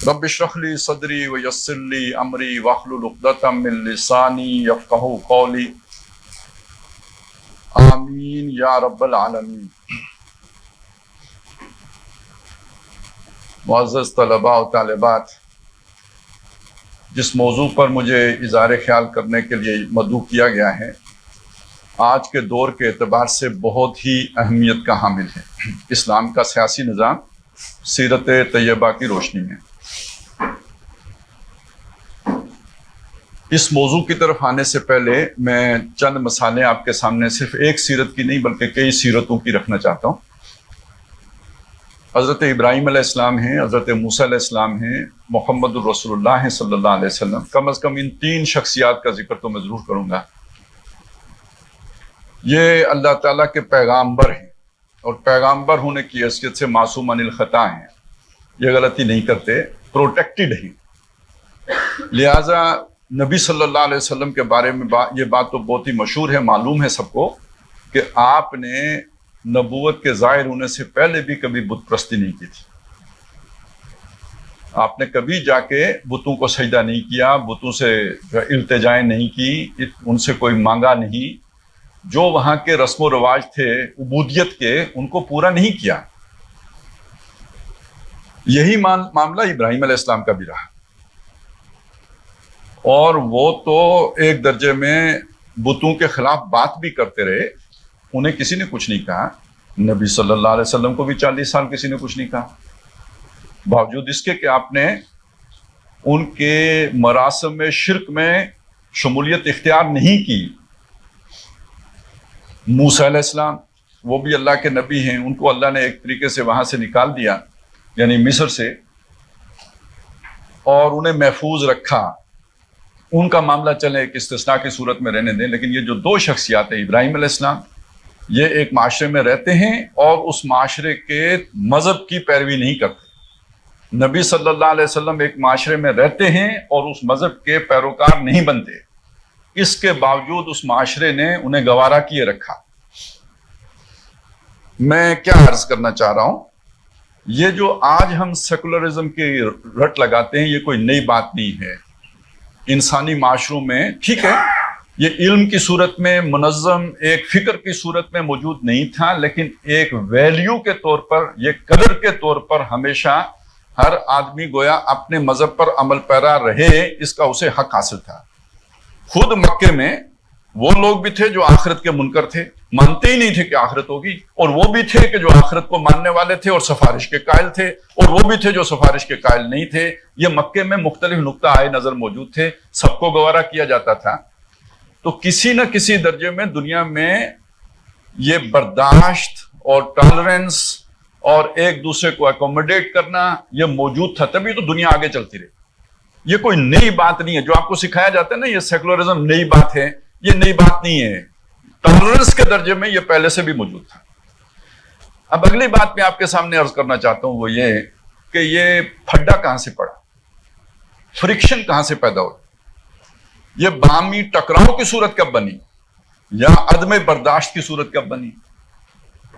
رب اشرح لی صدری ویسر لی امری واحلل عقدۃ من لسانی یفقہوا قولی آمین یا رب العالمین۔ معزز طلباء و طالبات، جس موضوع پر مجھے اظہار خیال کرنے کے لیے مدعو کیا گیا ہے آج کے دور کے اعتبار سے بہت ہی اہمیت کا حامل ہے۔ اسلام کا سیاسی نظام سیرت طیبہ کی روشنی میں۔ اس موضوع کی طرف آنے سے پہلے میں چند مثالیں آپ کے سامنے صرف ایک سیرت کی نہیں بلکہ کئی سیرتوں کی رکھنا چاہتا ہوں۔ حضرت ابراہیم علیہ السلام ہیں، حضرت موسیٰ علیہ السلام ہیں، محمد الرسول اللہ ہیں صلی اللہ علیہ وسلم۔ کم از کم ان تین شخصیات کا ذکر تو میں ضرور کروں گا۔ یہ اللہ تعالیٰ کے پیغامبر ہیں اور پیغامبر ہونے کی حیثیت سے معصوم عن الخطا ہیں، یہ غلطی نہیں کرتے، پروٹیکٹڈ ہیں۔ لہٰذا نبی صلی اللہ علیہ وسلم کے بارے میں یہ بات تو بہت ہی مشہور ہے، معلوم ہے سب کو کہ آپ نے نبوت کے ظاہر ہونے سے پہلے بھی کبھی بت پرستی نہیں کی تھی۔ آپ نے کبھی جا کے بتوں کو سجدہ نہیں کیا، بتوں سے التجائیں نہیں کی، ان سے کوئی مانگا نہیں، جو وہاں کے رسم و رواج تھے عبودیت کے ان کو پورا نہیں کیا۔ یہی معاملہ ابراہیم علیہ السلام کا بھی رہا، اور وہ تو ایک درجے میں بتوں کے خلاف بات بھی کرتے رہے، انہیں کسی نے کچھ نہیں کہا۔ نبی صلی اللہ علیہ وسلم کو بھی 40 سال کسی نے کچھ نہیں کہا، باوجود اس کے کہ آپ نے ان کے مراسم میں شرک میں شمولیت اختیار نہیں کی۔ موسیٰ علیہ السلام وہ بھی اللہ کے نبی ہیں، ان کو اللہ نے ایک طریقے سے وہاں سے نکال دیا، یعنی مصر سے، اور انہیں محفوظ رکھا۔ ان کا معاملہ چلے ایک استثناء کی صورت میں رہنے دیں، لیکن یہ جو دو شخصیات ہیں ابراہیم علیہ السلام، یہ ایک معاشرے میں رہتے ہیں اور اس معاشرے کے مذہب کی پیروی نہیں کرتے۔ نبی صلی اللہ علیہ وسلم ایک معاشرے میں رہتے ہیں اور اس مذہب کے پیروکار نہیں بنتے، اس کے باوجود اس معاشرے نے انہیں گوارا کیے رکھا۔ میں کیا عرض کرنا چاہ رہا ہوں، یہ جو آج ہم سیکولرزم کی رٹ لگاتے ہیں یہ کوئی نئی بات نہیں ہے۔ انسانی معاشروں میں ٹھیک ہے یہ علم کی صورت میں منظم ایک فکر کی صورت میں موجود نہیں تھا، لیکن ایک ویلیو کے طور پر، یہ قدر کے طور پر ہمیشہ ہر آدمی گویا اپنے مذہب پر عمل پیرا رہے، اس کا اسے حق حاصل تھا۔ خود مکے میں وہ لوگ بھی تھے جو آخرت کے منکر تھے، مانتے ہی نہیں تھے کہ آخرت ہوگی، اور وہ بھی تھے کہ جو آخرت کو ماننے والے تھے اور سفارش کے قائل تھے، اور وہ بھی تھے جو سفارش کے قائل نہیں تھے۔ یہ مکے میں مختلف نقطہ آئے نظر موجود تھے، سب کو گوارا کیا جاتا تھا۔ تو کسی نہ کسی درجے میں دنیا میں یہ برداشت اور ٹالرنس اور ایک دوسرے کو اکوموڈیٹ کرنا یہ موجود تھا، تبھی تو دنیا آگے چلتی رہی۔ یہ کوئی نئی بات نہیں ہے، جو آپ کو سکھایا جاتا ہے نا یہ سیکولرزم نئی بات ہے، یہ نئی بات نہیں ہے۔ ٹالرنس کے درجے میں یہ پہلے سے بھی موجود تھا۔ اب اگلی بات میں آپ کے سامنے عرض کرنا چاہتا ہوں وہ یہ کہ یہ پھڈا کہاں سے پڑا، فرکشن کہاں سے پیدا ہوئی، یہ باہمی ٹکراؤ کی صورت کب بنی یا عدم برداشت کی صورت کب بنی؟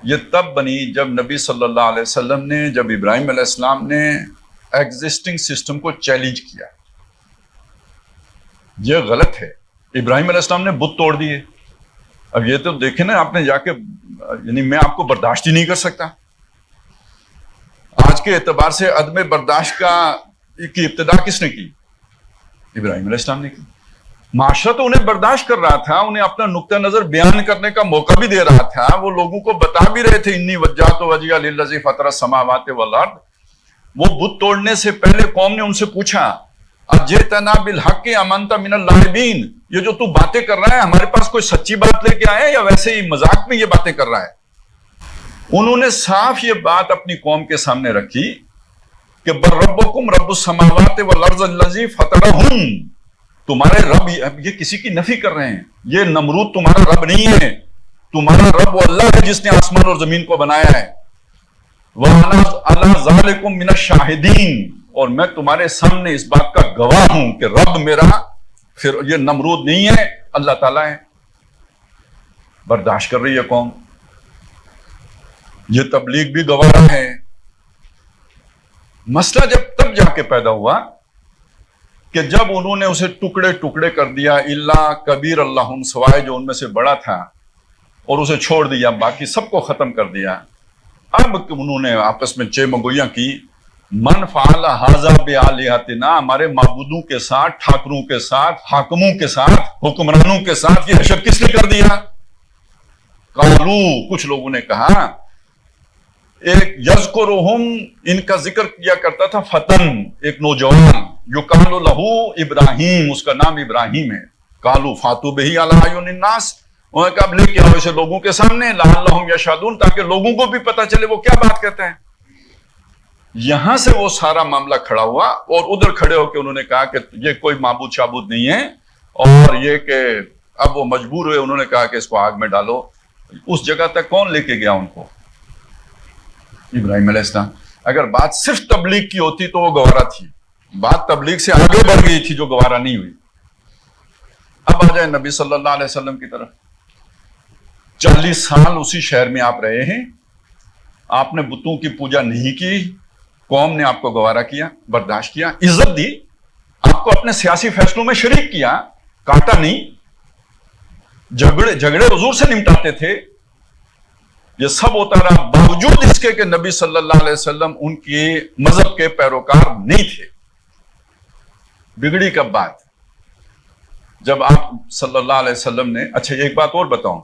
یہ تب بنی جب نبی صلی اللہ علیہ وسلم نے، جب ابراہیم علیہ السلام نے ایگزسٹنگ سسٹم کو چیلنج کیا۔ یہ غلط ہے، ابراہیم علیہ السلام نے بت توڑ دیے۔ اب یہ تو دیکھیں نا، آپ نے جا کے، یعنی میں آپ کو برداشت ہی نہیں کر سکتا۔ آج کے اعتبار سے عدم برداشت کی ابتدا کس نے کی؟ ابراہیم علیہ السلام نے کی۔ معاشرہ تو انہیں برداشت کر رہا تھا، انہیں اپنا نقطہ نظر بیان کرنے کا موقع بھی دے رہا تھا، وہ لوگوں کو بتا بھی رہے تھے انی وجہت وجہی للذی فطر السماوات والارض۔ وہ بت توڑنے سے پہلے قوم نے ان سے پوچھا اجئتنا بالحق ام انت من اللاعبین، یہ جو تو باتیں کر رہا ہے ہمارے پاس کوئی سچی بات لے کے آئے یا ویسے ہی مذاق میں یہ باتیں کر رہا ہے؟ انہوں نے صاف یہ بات اپنی قوم کے سامنے رکھی کہ بل ربکم رب السماوات والارض الذی فطرہم، تمہارے رب، یہ کسی کی نفی کر رہے ہیں، یہ نمرود تمہارا رب نہیں ہے، تمہارا رب وہ اللہ ہے جس نے آسمان اور زمین کو بنایا ہے۔ وَأَنَا عَلَىٰ ذَلِكُم مِّنَ الشَّاهِدِينَ، اور میں تمہارے سامنے اس بات کا گواہ ہوں کہ رب میرا پھر یہ نمرود نہیں ہے، اللہ تعالیٰ ہے۔ برداشت کر رہی ہے قوم، یہ تبلیغ بھی گوارا ہے، مسئلہ جب تب جا کے پیدا ہوا کہ جب انہوں نے اسے ٹکڑے ٹکڑے کر دیا، الا کبیر اللہم، سوائے جو ان میں سے بڑا تھا، اور اسے چھوڑ دیا، باقی سب کو ختم کر دیا. اب انہوں نے آپس میں چہ مگویاں کی، من فعل ھذا بآلہتنا، ہمارے معبودوں کے ساتھ، ٹھاکروں کے ساتھ، حاکموں کے ساتھ، حکمرانوں کے ساتھ یہ حشر کس نے کر دیا؟ قالو، کچھ لوگوں نے کہا، ایک یذکرہم، ان کا ذکر کیا کرتا تھا فتن، ایک نوجوان، یقال لہ ابراہیم، اس کا نام ابراہیم ہے. قالو فاتوا بہ علی اعین الناس، انہوں نے کہا اب لے کے آؤ اسے لوگوں کے سامنے، لعلہم یشہدون، تاکہ لوگوں کو بھی پتہ چلے وہ کیا بات کہتے ہیں. یہاں سے وہ سارا معاملہ کھڑا ہوا، اور ادھر کھڑے ہو کے انہوں نے کہا کہ یہ کوئی معبود شابود نہیں ہے، اور یہ کہ اب وہ مجبور ہوئے، انہوں نے کہا کہ اس کو آگ میں ڈالو. اس جگہ تک کون لے کے گیا ان کو؟ ابراہیم علیہ السلام. اگر بات صرف تبلیغ کی ہوتی تو وہ گوارا تھی، بات تبلیغ سے آگے بڑھ گئی تھی جو گوارا نہیں ہوئی. اب آ جائیں نبی صلی اللہ علیہ وسلم کی طرف. 40 سال اسی شہر میں آپ رہے ہیں، آپ نے بتوں کی پوجا نہیں کی، قوم نے آپ کو گوارا کیا، برداشت کیا، عزت دی، آپ کو اپنے سیاسی فیصلوں میں شریک کیا، کاٹا نہیں، جھگڑے حضور سے نمٹاتے تھے. یہ سب ہوتا رہا باوجود اس کے کہ نبی صلی اللہ علیہ وسلم ان کی مذہب کے پیروکار نہیں تھے. بگڑی کب بات؟ جب آپ صلی اللہ علیہ وسلم نے، اچھا ایک بات اور بتاؤں،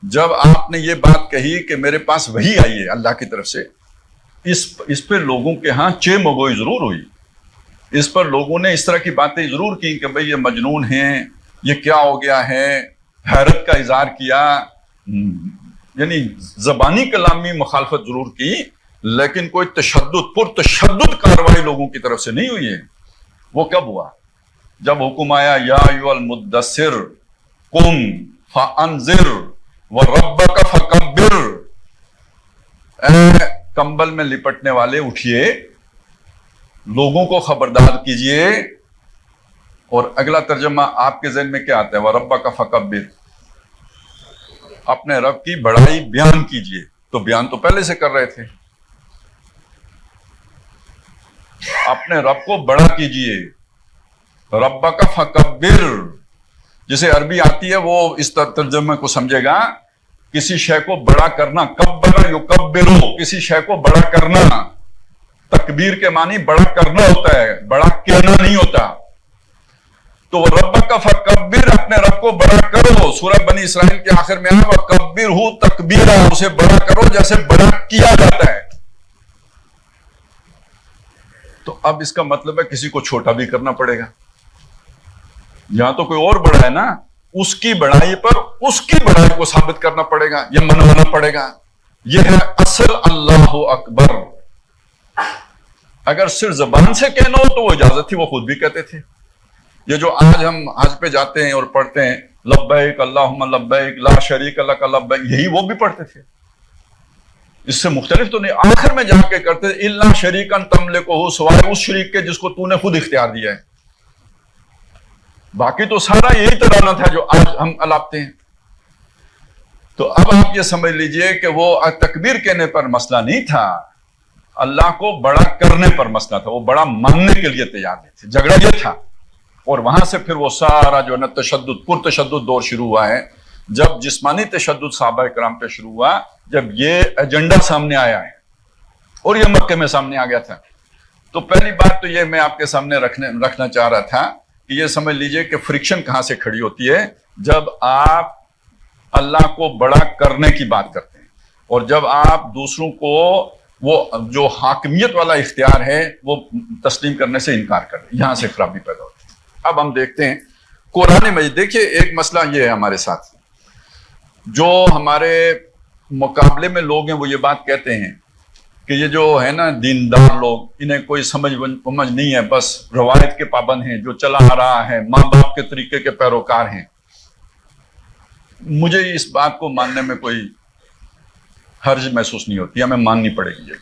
جب آپ نے یہ بات کہی کہ میرے پاس وحی آئی ہے اللہ کی طرف سے، اس پہ لوگوں کے ہاں چہ مگوئی ضرور ہوئی، اس پر لوگوں نے اس طرح کی باتیں ضرور کی کہ بھئی یہ مجنون ہیں، یہ کیا ہو گیا ہے، حیرت کا اظہار کیا، یعنی زبانی کلامی مخالفت ضرور کی، لیکن کوئی پرتشدد کارروائی لوگوں کی طرف سے نہیں ہوئی ہے. وہ کب ہوا؟ جب حکم آیا یا ایھا المدثر قم فانذر وربک فکبر، اے کمبل میں لپٹنے والے اٹھئے، لوگوں کو خبردار کیجئے. اور اگلا ترجمہ آپ کے ذہن میں کیا آتا ہے؟ وَرَبَّكَ فَكَبِّرْ، اپنے رب کی بڑائی بیان کیجئے. تو بیان تو پہلے سے کر رہے تھے، اپنے رب کو بڑا کیجئے. رَبَّكَ فَكَبِّرْ، جسے عربی آتی ہے وہ اس ترجمے کو سمجھے گا، کسی شے کو بڑا کرنا، کبر یکبرو، کسی شے کو بڑا کرنا. تکبیر کے معنی بڑا کرنا ہوتا ہے، بڑا کہنا نہیں ہوتا. تو ربک فکبر، اپنے رب کو بڑا کرو. سورہ بنی اسرائیل کے آخر میں آیا وکبرہ تکبیرا، اسے بڑا کرو جیسے بڑا کیا جاتا ہے. تو اب اس کا مطلب ہے کسی کو چھوٹا بھی کرنا پڑے گا. یہاں تو کوئی اور بڑا ہے نا، اس کی بڑائی پر اس کی بڑائی کو ثابت کرنا پڑے گا، یہ منوانا پڑے گا. یہ ہے اصل اللہ اکبر. اگر صرف زبان سے کہنا ہو تو وہ اجازت تھی، وہ خود بھی کہتے تھے. یہ جو آج ہم حج پہ جاتے ہیں اور پڑھتے ہیں لبیک اللہم لبیک لا شریک لک لبیک، یہی وہ بھی پڑھتے تھے. اس سے مختلف تو نہیں. آخر میں جا کے کرتے الا شریکا تملکہ، سوائے اس شریک کے جس کو تو نے خود اختیار دیا ہے. باقی تو سارا یہی ترانہ تھا جو آج ہم الاپتے ہیں. تو اب آپ یہ سمجھ لیجئے کہ وہ تکبیر کہنے پر مسئلہ نہیں تھا، اللہ کو بڑا کرنے پر مسئلہ تھا. وہ بڑا ماننے کے لیے تیار نہیں تھے. جھگڑا یہ تھا. اور وہاں سے پھر وہ سارا جو ہے نا پرتشدد دور شروع ہوا ہے. جب جسمانی تشدد صحابہ کرام پہ شروع ہوا، جب یہ ایجنڈا سامنے آیا ہے اور یہ مکے میں سامنے آ گیا تھا. تو پہلی بات تو یہ میں آپ کے سامنے رکھنا چاہ رہا تھا کہ یہ سمجھ لیجئے کہ فرکشن کہاں سے کھڑی ہوتی ہے. جب آپ اللہ کو بڑا کرنے کی بات کرتے ہیں اور جب آپ دوسروں کو وہ جو حاکمیت والا اختیار ہے وہ تسلیم کرنے سے انکار کر رہے ہیں، یہاں سے خرابی پیدا ہوتی ہے. اب ہم دیکھتے ہیں قرآن مجید. دیکھیے ایک مسئلہ یہ ہے ہمارے ساتھ، جو ہمارے مقابلے میں لوگ ہیں وہ یہ بات کہتے ہیں کہ یہ جو ہے نا دیندار لوگ، انہیں کوئی سمجھ نہیں ہے، بس روایت کے پابند ہیں، جو چلا آ رہا ہے، ماں باپ کے طریقے کے پیروکار ہیں. مجھے اس بات کو ماننے میں کوئی حرج محسوس نہیں ہوتی، ہمیں ماننی پڑے گی.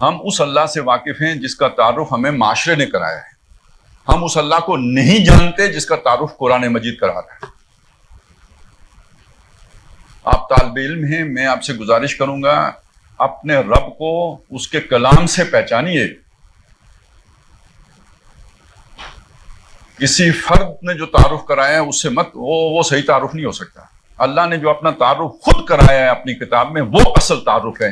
ہم اس اللہ سے واقف ہیں جس کا تعارف ہمیں معاشرے نے کرایا ہے. ہم اس اللہ کو نہیں جانتے جس کا تعارف قرآن مجید کرا رہا ہے. آپ طالب علم ہیں، میں آپ سے گزارش کروں گا اپنے رب کو اس کے کلام سے پہچانیے. کسی فرد نے جو تعارف کرایا ہے اس سے مت وہ صحیح تعارف نہیں ہو سکتا. اللہ نے جو اپنا تعارف خود کرایا ہے اپنی کتاب میں وہ اصل تعارف ہے.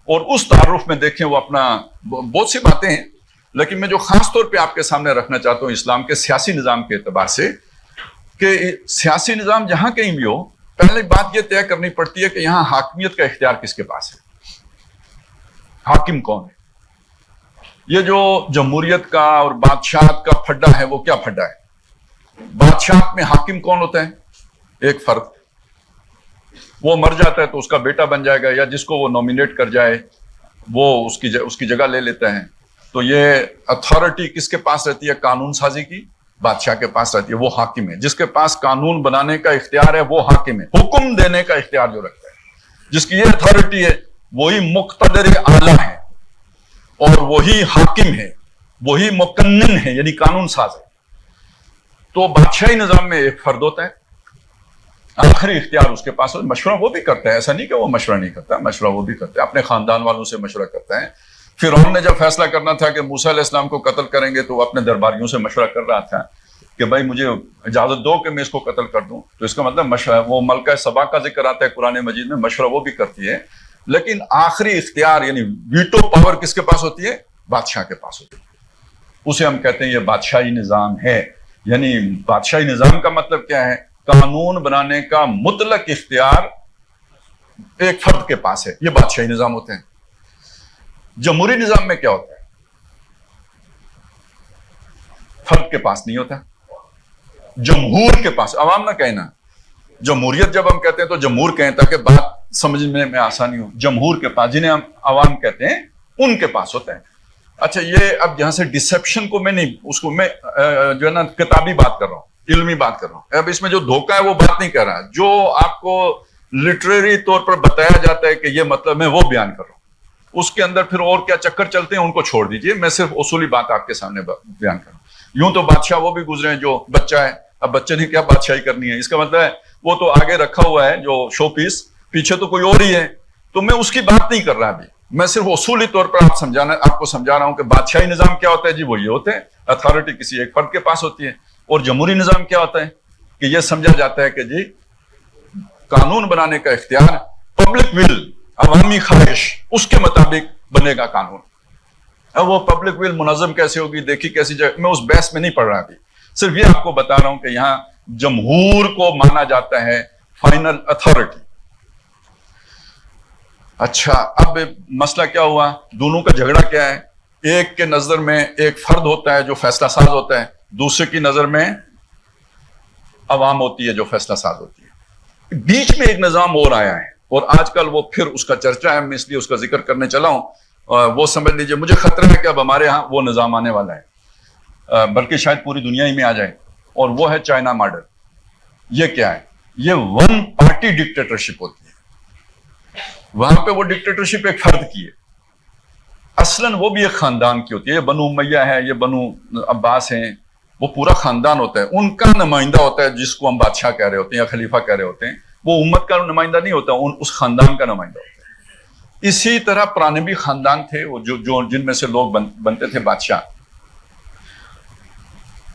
اور اس تعارف میں دیکھیں وہ اپنا بہت سی باتیں ہیں، لیکن میں جو خاص طور پہ آپ کے سامنے رکھنا چاہتا ہوں اسلام کے سیاسی نظام کے اعتبار سے، کہ سیاسی نظام جہاں کہیں بھی ہو، پہلے بات یہ طے کرنی پڑتی ہے کہ یہاں حاکمیت کا اختیار کس کے پاس ہے، حاکم کون ہے. یہ جو جمہوریت کا اور بادشاہت کا پھڈا ہے وہ کیا پھڈا ہے؟ بادشاہت میں حاکم کون ہوتا ہے؟ ایک فرد. وہ مر جاتا ہے تو اس کا بیٹا بن جائے گا، یا جس کو وہ نومینیٹ کر جائے وہ اس کی جگہ لے لیتا ہے. تو یہ اتھارٹی کس کے پاس رہتی ہے؟ قانون سازی کی بادشاہ کے پاس رہتی ہے. وہ حاکم ہے. جس کے پاس قانون بنانے کا اختیار ہے وہ حاکم ہے. حکم دینے کا اختیار جو رکھتا ہے، جس کی یہ اتھارٹی ہے، وہی مقتدر اعلیٰ ہے، اور وہی حاکم ہے، وہی مقنن ہے، یعنی قانون ساز ہے. تو بادشاہی نظام میں ایک فرد ہوتا ہے، آخری اختیار اس کے پاس. مشورہ وہ بھی کرتا ہے، ایسا نہیں کہ وہ مشورہ نہیں کرتا، مشورہ وہ بھی کرتا ہے، اپنے خاندان والوں سے مشورہ کرتا ہے. فرعون نے جب فیصلہ کرنا تھا کہ موسیٰ علیہ السلام کو قتل کریں گے تو وہ اپنے درباریوں سے مشورہ کر رہا تھا کہ بھائی مجھے اجازت دو کہ میں اس کو قتل کر دوں. تو اس کا مطلب مشورہ، وہ ملکہ سبا کا ذکر آتا ہے قرآن مجید میں، مشورہ وہ بھی کرتی ہے. لیکن آخری اختیار یعنی ویٹو پاور کس کے پاس ہوتی ہے؟ بادشاہ کے پاس ہوتی ہے. اسے ہم کہتے ہیں یہ بادشاہی نظام ہے. یعنی بادشاہی نظام کا مطلب کیا ہے؟ قانون بنانے کا مطلق اختیار ایک فرد کے پاس ہے. یہ بادشاہی نظام ہوتے ہیں. جمہوری نظام میں کیا ہوتا ہے؟ فرد کے پاس نہیں ہوتا، جمہور کے پاس. عوام نہ کہنا. جمہوریت جب ہم کہتے ہیں تو جمہور کہیں تاکہ بات سمجھنے میں آسانی ہو. جمہور کے پاس، جنہیں ہم عوام کہتے ہیں، ان کے پاس ہوتا ہے. اچھا، یہ اب یہاں سے ڈسپشن کو میں نہیں، اس کو میں جو ہے نا کتابی بات کر رہا ہوں، علمی بات کر رہا ہوں. اب اس میں جو دھوکہ ہے وہ بات نہیں کر رہا. جو آپ کو لٹریری طور پر بتایا جاتا ہے کہ یہ مطلب میں وہ بیان کر رہا ہوں. اس کے اندر پھر اور کیا چکر چلتے ہیں ان کو چھوڑ دیجئے. میں صرف اصولی بات آپ کے سامنے بیان کر رہا ہوں. یوں تو بادشاہ وہ بھی گزرے ہیں جو بچہ ہے. اب بچے نے کیا بادشاہی کرنی ہے؟ اس کا مطلب ہے وہ تو آگے رکھا ہوا ہے جو شو پیس، پیچھے تو کوئی اور ہی ہے. تو میں اس کی بات نہیں کر رہا ابھی. میں صرف اصولی طور پر آپ کو سمجھا رہا ہوں کہ بادشاہی نظام کیا ہوتا ہے. جی وہ یہ ہوتے ہیں، اتھارٹی کسی ایک فرد کے پاس ہوتی ہے. اور جمہوری نظام کیا ہوتا ہے کہ یہ سمجھا جاتا ہے کہ جی قانون بنانے کا اختیار، پبلک ول، عوامی خواہش، اس کے مطابق بنے گا قانون. اب وہ پبلک ول منظم کیسے ہوگی، دیکھی کیسی جگہ، میں اس بحث میں نہیں پڑھ رہا ابھی. صرف یہ آپ کو بتا رہا ہوں کہ یہاں جمہور کو مانا جاتا ہے فائنل اتھارٹی. اچھا، اب مسئلہ کیا ہوا؟ دونوں کا جھگڑا کیا ہے؟ ایک کے نظر میں ایک فرد ہوتا ہے جو فیصلہ ساز ہوتا ہے، دوسرے کی نظر میں عوام ہوتی ہے جو فیصلہ ساز ہوتی ہے. بیچ میں ایک نظام اور آیا ہے، اور آج کل وہ پھر اس کا چرچا ہے، میں اس لیے اس کا ذکر کرنے چلا ہوں. وہ سمجھ لیجئے مجھے خطرہ ہے کہ اب ہمارے ہاں وہ نظام آنے والا ہے، بلکہ شاید پوری دنیا ہی میں آ جائے، اور وہ ہے چائنا ماڈل. یہ کیا ہے؟ یہ ون پارٹی ڈکٹیٹرشپ ہوتی ہے. وہاں پہ وہ ڈکٹیٹرشپ ایک فرد کی ہے، اصلاً وہ بھی ایک خاندان کی ہوتی ہے. یہ بنو امیہ ہے، یہ بنو عباس ہیں، وہ پورا خاندان ہوتا ہے. ان کا نمائندہ ہوتا ہے جس کو ہم بادشاہ کہہ رہے ہوتے ہیں یا خلیفہ کہہ رہے ہوتے ہیں. وہ امت کا نمائندہ نہیں ہوتا، اس خاندان کا نمائندہ ہوتا ہے. اسی طرح پرانے بھی خاندان تھے جو جن میں سے لوگ بنتے تھے بادشاہ.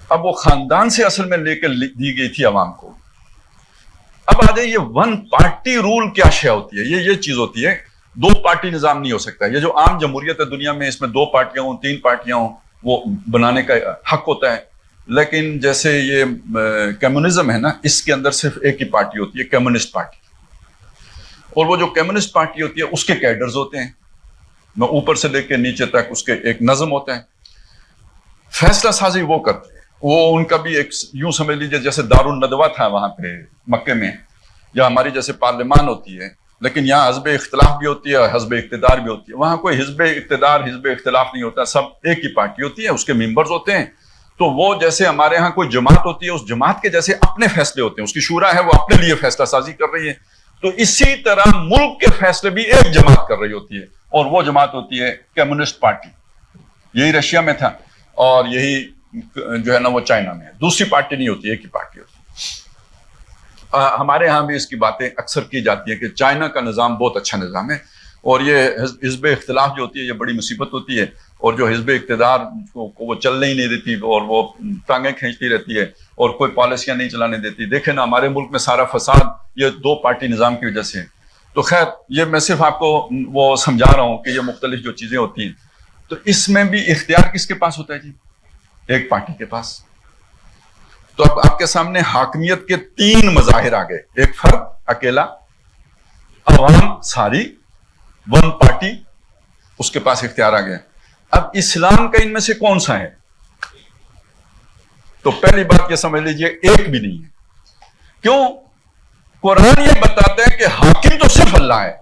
اب وہ خاندان سے اصل میں لے کے دی گئی تھی عوام کو. اب آ جائے یہ ون پارٹی رول کیا شے ہوتی ہے؟ یہ چیز ہوتی ہے. دو پارٹی نظام نہیں ہو سکتا. یہ جو عام جمہوریت ہے دنیا میں، اس میں 2 پارٹیاں ہوں، 3 پارٹیاں ہوں، وہ بنانے کا حق ہوتا ہے. لیکن جیسے یہ کمیونزم ہے نا، اس کے اندر صرف ایک ہی پارٹی ہوتی ہے، کمیونسٹ پارٹی. اور وہ جو کمیونسٹ پارٹی ہوتی ہے اس کے کیڈرز ہوتے ہیں، میں اوپر سے لے کے نیچے تک اس کے ایک نظم ہوتا ہے. فیصلہ سازی وہ کرتے ہیں. وہ ان کا بھی ایک یوں سمجھ لیجیے جیسے دارالندوہ تھا وہاں پہ مکے میں، یا ہماری جیسے پارلیمان ہوتی ہے، لیکن یہاں حزب اختلاف بھی ہوتی ہے اور حزب اقتدار بھی ہوتی ہے. وہاں کوئی حزب اقتدار حزب اختلاف نہیں ہوتا، سب ایک ہی پارٹی ہوتی ہے، اس کے ممبرز ہوتے ہیں. تو وہ جیسے ہمارے ہاں کوئی جماعت ہوتی ہے، اس جماعت کے جیسے اپنے فیصلے ہوتے ہیں، اس کی شورا ہے، وہ اپنے لیے فیصلہ سازی کر رہی ہے. تو اسی طرح ملک کے فیصلے بھی ایک جماعت کر رہی ہوتی ہے، اور وہ جماعت ہوتی ہے کمیونسٹ پارٹی. یہی رشیا میں تھا، اور یہی جو ہے نا وہ چائنا میں ہے. دوسری پارٹی نہیں ہوتی، ایک ہی پارٹی ہوتی ہے. ہمارے ہاں بھی اس کی باتیں اکثر کی جاتی ہیں کہ چائنا کا نظام بہت اچھا نظام ہے. اور یہ حزب اختلاف جو ہوتی ہے یہ بڑی مصیبت ہوتی ہے، اور جو حزب اقتدار کو وہ چلنے ہی نہیں دیتی اور وہ ٹانگیں کھینچتی رہتی ہے اور کوئی پالیسیاں نہیں چلانے دیتی. دیکھیں نا ہمارے ملک میں سارا فساد یہ 2 پارٹی نظام کی وجہ سے ہے. تو خیر یہ میں صرف آپ کو وہ سمجھا رہا ہوں کہ یہ مختلف جو چیزیں ہوتی ہیں. تو اس میں بھی اختیار کس کے پاس ہوتا ہے جی؟ ایک پارٹی کے پاس. تو اب آپ کے سامنے حاکمیت کے 3 مظاہر آ گئے. ایک فرد اکیلا، عوام ساری، 1 پارٹی، اس کے پاس اختیار آ گیا. اب اسلام کا ان میں سے کون سا ہے؟ تو پہلی بات یہ سمجھ لیجئے ایک بھی نہیں ہے. کیوں؟ قرآن یہ بتاتا ہے کہ حاکم تو صرف اللہ ہے،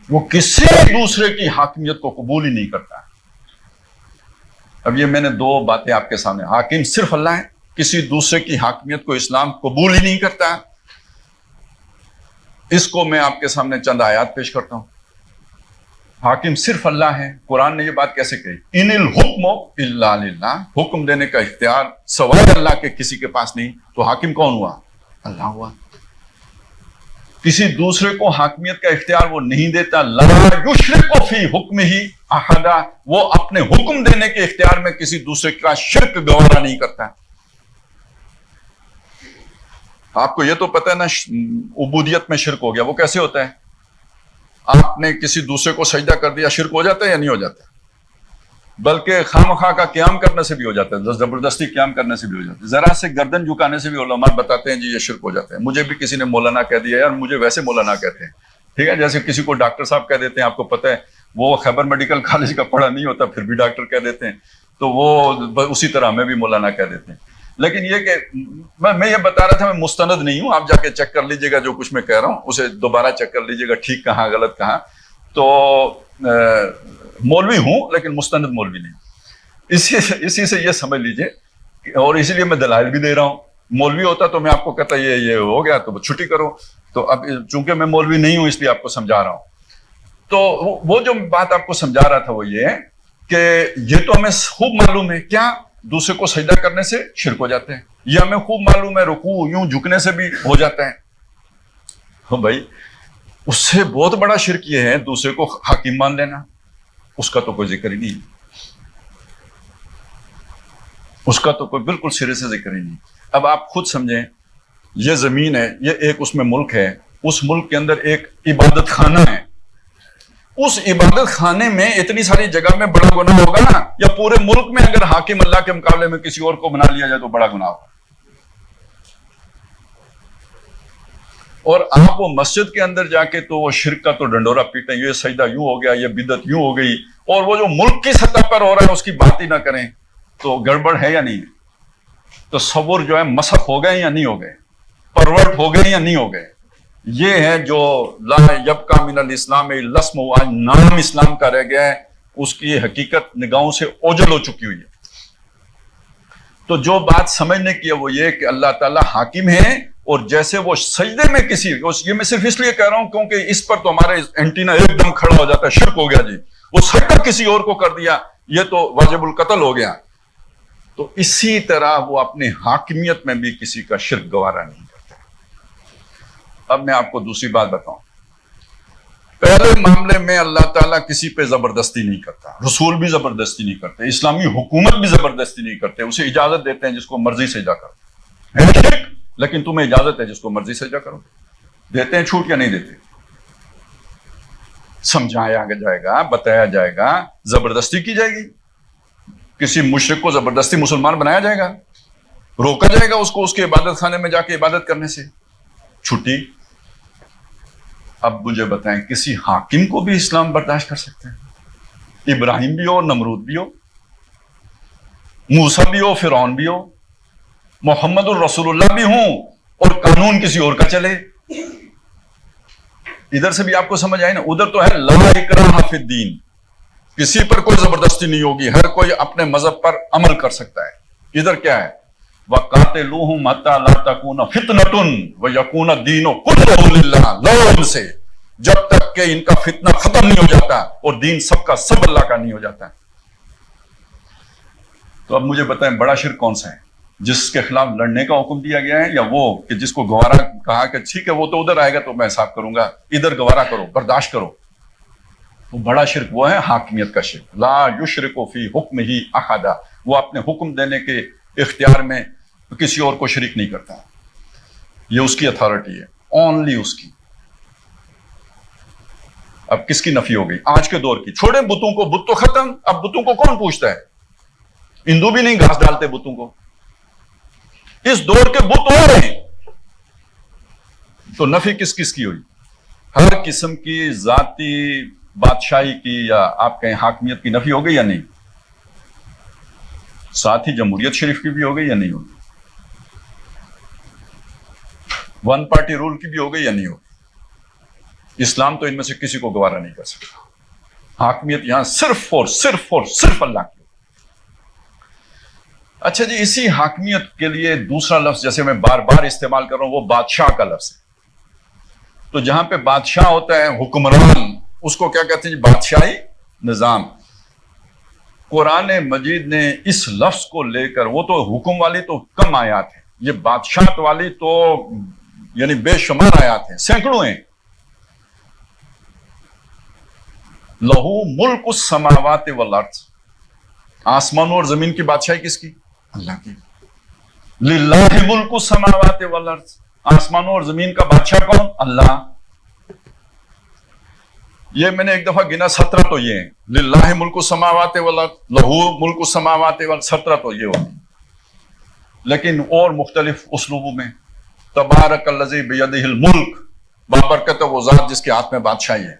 وہ کسی دوسرے کی حاکمیت کو قبول ہی نہیں کرتا. اب یہ میں نے 2 باتیں آپ کے سامنے. حاکم صرف اللہ ہے، کسی دوسرے کی حاکمیت کو اسلام قبول ہی نہیں کرتا. اس کو میں آپ کے سامنے چند آیات پیش کرتا ہوں. حاکم صرف اللہ ہے. قرآن نے یہ بات کیسے کہی؟ ان الحکم الا للہ، حکم دینے کا اختیار سوائے اللہ کے کسی کے پاس نہیں. تو حاکم کون ہوا؟ اللہ ہوا. کسی دوسرے کو حاکمیت کا اختیار وہ نہیں دیتا. لا یشرک فی حکمہ احدا، وہ اپنے حکم دینے کے اختیار میں کسی دوسرے کا شرک گوارا نہیں کرتا. آپ کو یہ تو پتہ ہے نا عبودیت میں شرک ہو گیا، وہ کیسے ہوتا ہے؟ آپ نے کسی دوسرے کو سجدہ کر دیا، شرک ہو جاتا ہے یا نہیں ہو جاتا؟ بلکہ خامخواہ کا قیام کرنے سے بھی ہو جاتا ہے، زبردستی قیام کرنے سے بھی ہو جاتا ہے، ذرا سے گردن جھکانے سے بھی علماء بتاتے ہیں جی یہ شرک ہو جاتا ہے. مجھے بھی کسی نے مولانا کہہ دیا، یار مجھے ویسے مولانا کہتے ہیں، ٹھیک ہے، جیسے کسی کو ڈاکٹر صاحب کہہ دیتے ہیں. آپ کو پتہ ہے وہ خیبر میڈیکل کالج کا پڑھا نہیں ہوتا پھر بھی ڈاکٹر کہہ دیتے ہیں، تو وہ اسی طرح ہمیں بھی مولانا کہہ دیتے ہیں. لیکن یہ کہ میں یہ بتا رہا تھا میں مستند نہیں ہوں، آپ جا کے چیک کر لیجئے گا جو کچھ میں کہہ رہا ہوں اسے دوبارہ چیک کر لیجئے گا ٹھیک کہاں غلط کہاں. تو مولوی ہوں لیکن مستند مولوی نہیں. اسی سے یہ سمجھ لیجئے، اور اسی لیے میں دلائل بھی دے رہا ہوں. مولوی ہوتا تو میں آپ کو کہتا یہ ہو گیا تو چھٹی کرو. تو اب چونکہ میں مولوی نہیں ہوں اس لیے آپ کو سمجھا رہا ہوں. تو وہ جو بات آپ کو سمجھا رہا تھا وہ یہ ہے کہ یہ تو ہمیں خوب معلوم ہے کیا دوسرے کو سجدہ کرنے سے شرک ہو جاتے ہیں. یہ ہمیں خوب معلوم ہے رکوع یوں جھکنے سے بھی ہو جاتا ہے. ہاں بھائی، اس سے بہت بڑا شرک یہ ہے دوسرے کو حاکم مان لینا. اس کا تو کوئی ذکر ہی نہیں، اس کا تو کوئی بالکل سرے سے ذکر ہی نہیں. اب آپ خود سمجھیں، یہ زمین ہے، یہ ایک اس میں ملک ہے، اس ملک کے اندر ایک عبادت خانہ ہے. اس عبادت خانے میں اتنی ساری جگہ میں بڑا گناہ ہوگا نا، یا پورے ملک میں اگر حاکم اللہ کے مقابلے میں کسی اور کو بنا لیا جائے تو بڑا گناہ ہوگا. اور آپ وہ مسجد کے اندر جا کے تو وہ شرک کا تو ڈنڈورا پیٹیں، یہ سجدہ یوں ہو گیا، یہ بدعت یوں ہو گئی، اور وہ جو ملک کی سطح پر ہو رہا ہے اس کی بات ہی نہ کریں تو گڑبڑ ہے یا نہیں؟ تصور جو ہے مسخ ہو گئے یا نہیں ہو گئے، پرورٹ ہو گئے یا نہیں ہو گئے. یہ ہے جو لا یبقى من الاسلام الا اسمہ، آج نام اسلام کا رہ گیا ہے، اس کی حقیقت نگاہوں سے اوجھل ہو چکی ہوئی ہے. تو جو بات سمجھنے کی ہے وہ یہ کہ اللہ تعالیٰ حاکم ہے، اور جیسے وہ سجدے میں کسی، یہ میں صرف اس لیے کہہ رہا ہوں کیونکہ اس پر تو ہمارے اینٹینا ایک دم کھڑا ہو جاتا ہے، شرک ہو گیا جی، وہ سجدہ کسی اور کو کر دیا، یہ تو واجب القتل ہو گیا. تو اسی طرح وہ اپنی حاکمیت میں بھی کسی کا شرک گوارا نہیں کرتا. اب میں آپ کو دوسری بات بتاؤں. پہلے معاملے میں اللہ تعالیٰ کسی پہ زبردستی نہیں کرتا، رسول بھی زبردستی نہیں کرتے، اسلامی حکومت بھی زبردستی نہیں کرتے، اسے اجازت دیتے ہیں جس کو مرضی سجدہ کرو. ہے شرک لیکن تمہیں اجازت ہے جس کو مرضی سجدہ کرو. دیتے ہیں چھوٹ یا نہیں دیتے؟ سمجھایا جائے گا، بتایا جائے گا، زبردستی کی جائے گی. کسی مشرک کو زبردستی مسلمان بنایا جائے گا، روکا جائے گا اس کو اس کے عبادت خانے میں جا کے عبادت کرنے سے، چھٹی. اب مجھے بتائیں کسی حاکم کو بھی اسلام برداشت کر سکتے ہیں؟ ابراہیم بھی ہو، نمرود بھی ہو، موسیٰ بھی ہو، فرعون بھی ہو، محمد الرسول اللہ بھی ہوں، اور قانون کسی اور کا چلے. ادھر سے بھی آپ کو سمجھ آئی نا؟ ادھر تو ہے لا اکراہ فی الدین، کسی پر کوئی زبردستی نہیں ہوگی، ہر کوئی اپنے مذہب پر عمل کر سکتا ہے. ادھر کیا ہے؟ وَقَاتِلُوهُمْ حَتَّى لَا تَكُونَ فِتْنَةٌ وَيَكُونَ الدِّينُ كُلُّهُ لِلَّهِ. لو ان سے جب تک کہ ان کا فتنہ ختم نہیں ہو جاتا اور دین سب کا سب اللہ کا نہیں ہو جاتا. تو اب مجھے بتائیں بڑا شرک کون سا ہے؟ جس کے خلاف لڑنے کا حکم دیا گیا ہے، یا وہ کہ جس کو گوارا کہا کہ ٹھیک ہے وہ تو ادھر آئے گا تو میں حساب کروں گا، ادھر گوارا کرو، برداشت کرو. تو بڑا شرک وہ ہے حاکمیت کا شرک. لا یشرک فی حکمہ احدا، وہ اپنے حکم دینے کے اختیار میں کسی اور کو شریک نہیں کرتا. یہ اس کی اتھارٹی ہے، اونلی اس کی. اب کس کی نفی ہو گئی؟ آج کے دور کی. چھوڑیں بتوں کو، بت تو ختم. اب بتوں کو کون پوچھتا ہے؟ ہندو بھی نہیں گھاس ڈالتے بتوں کو. اس دور کے بت اور ہیں. تو نفی کس کس کی ہوئی؟ ہر قسم کی ذاتی بادشاہی کی یا آپ کہیں حاکمیت کی نفی ہو گئی یا نہیں؟ ساتھ ہی جمہوریت شریف کی بھی ہو گئی یا نہیں ہوگی؟ ون پارٹی رول کی بھی ہو گئی یا نہیں ہوگی؟ اسلام تو ان میں سے کسی کو گوارا نہیں کر سکتا. حاکمیت یہاں صرف اور صرف اللہ کی. اچھا جی، اسی حاکمیت کے لیے دوسرا لفظ جیسے میں بار بار استعمال کر رہا ہوں وہ بادشاہ کا لفظ ہے. تو جہاں پہ بادشاہ ہوتا ہے حکمران، اس کو کیا کہتے ہیں جی؟ بادشاہی نظام. قرآن مجید نے اس لفظ کو لے کر، وہ تو حکم والی تو کم آیات ہیں، یہ بادشاہت والی تو یعنی بے شمار آیات ہیں، سینکڑوں ہیں. لہو ملک السماوات والارض، آسمانوں اور زمین کی بادشاہی کس کی؟ اللہ کی. للہ ملک السماوات والارض، آسمانوں اور زمین کا بادشاہ کون؟ اللہ. یہ میں نے ایک دفعہ گنا 17 تو یہ ہیں. للہ ملک السماوات والارض، لہو ملک السماوات والارض، 17 تو یہ ہوتی. لیکن اور مختلف اسلوبوں میں تبارک الذی بیدہ الملک، بابرکت وہ ذات جس کے ہاتھ میں بادشاہی ہے.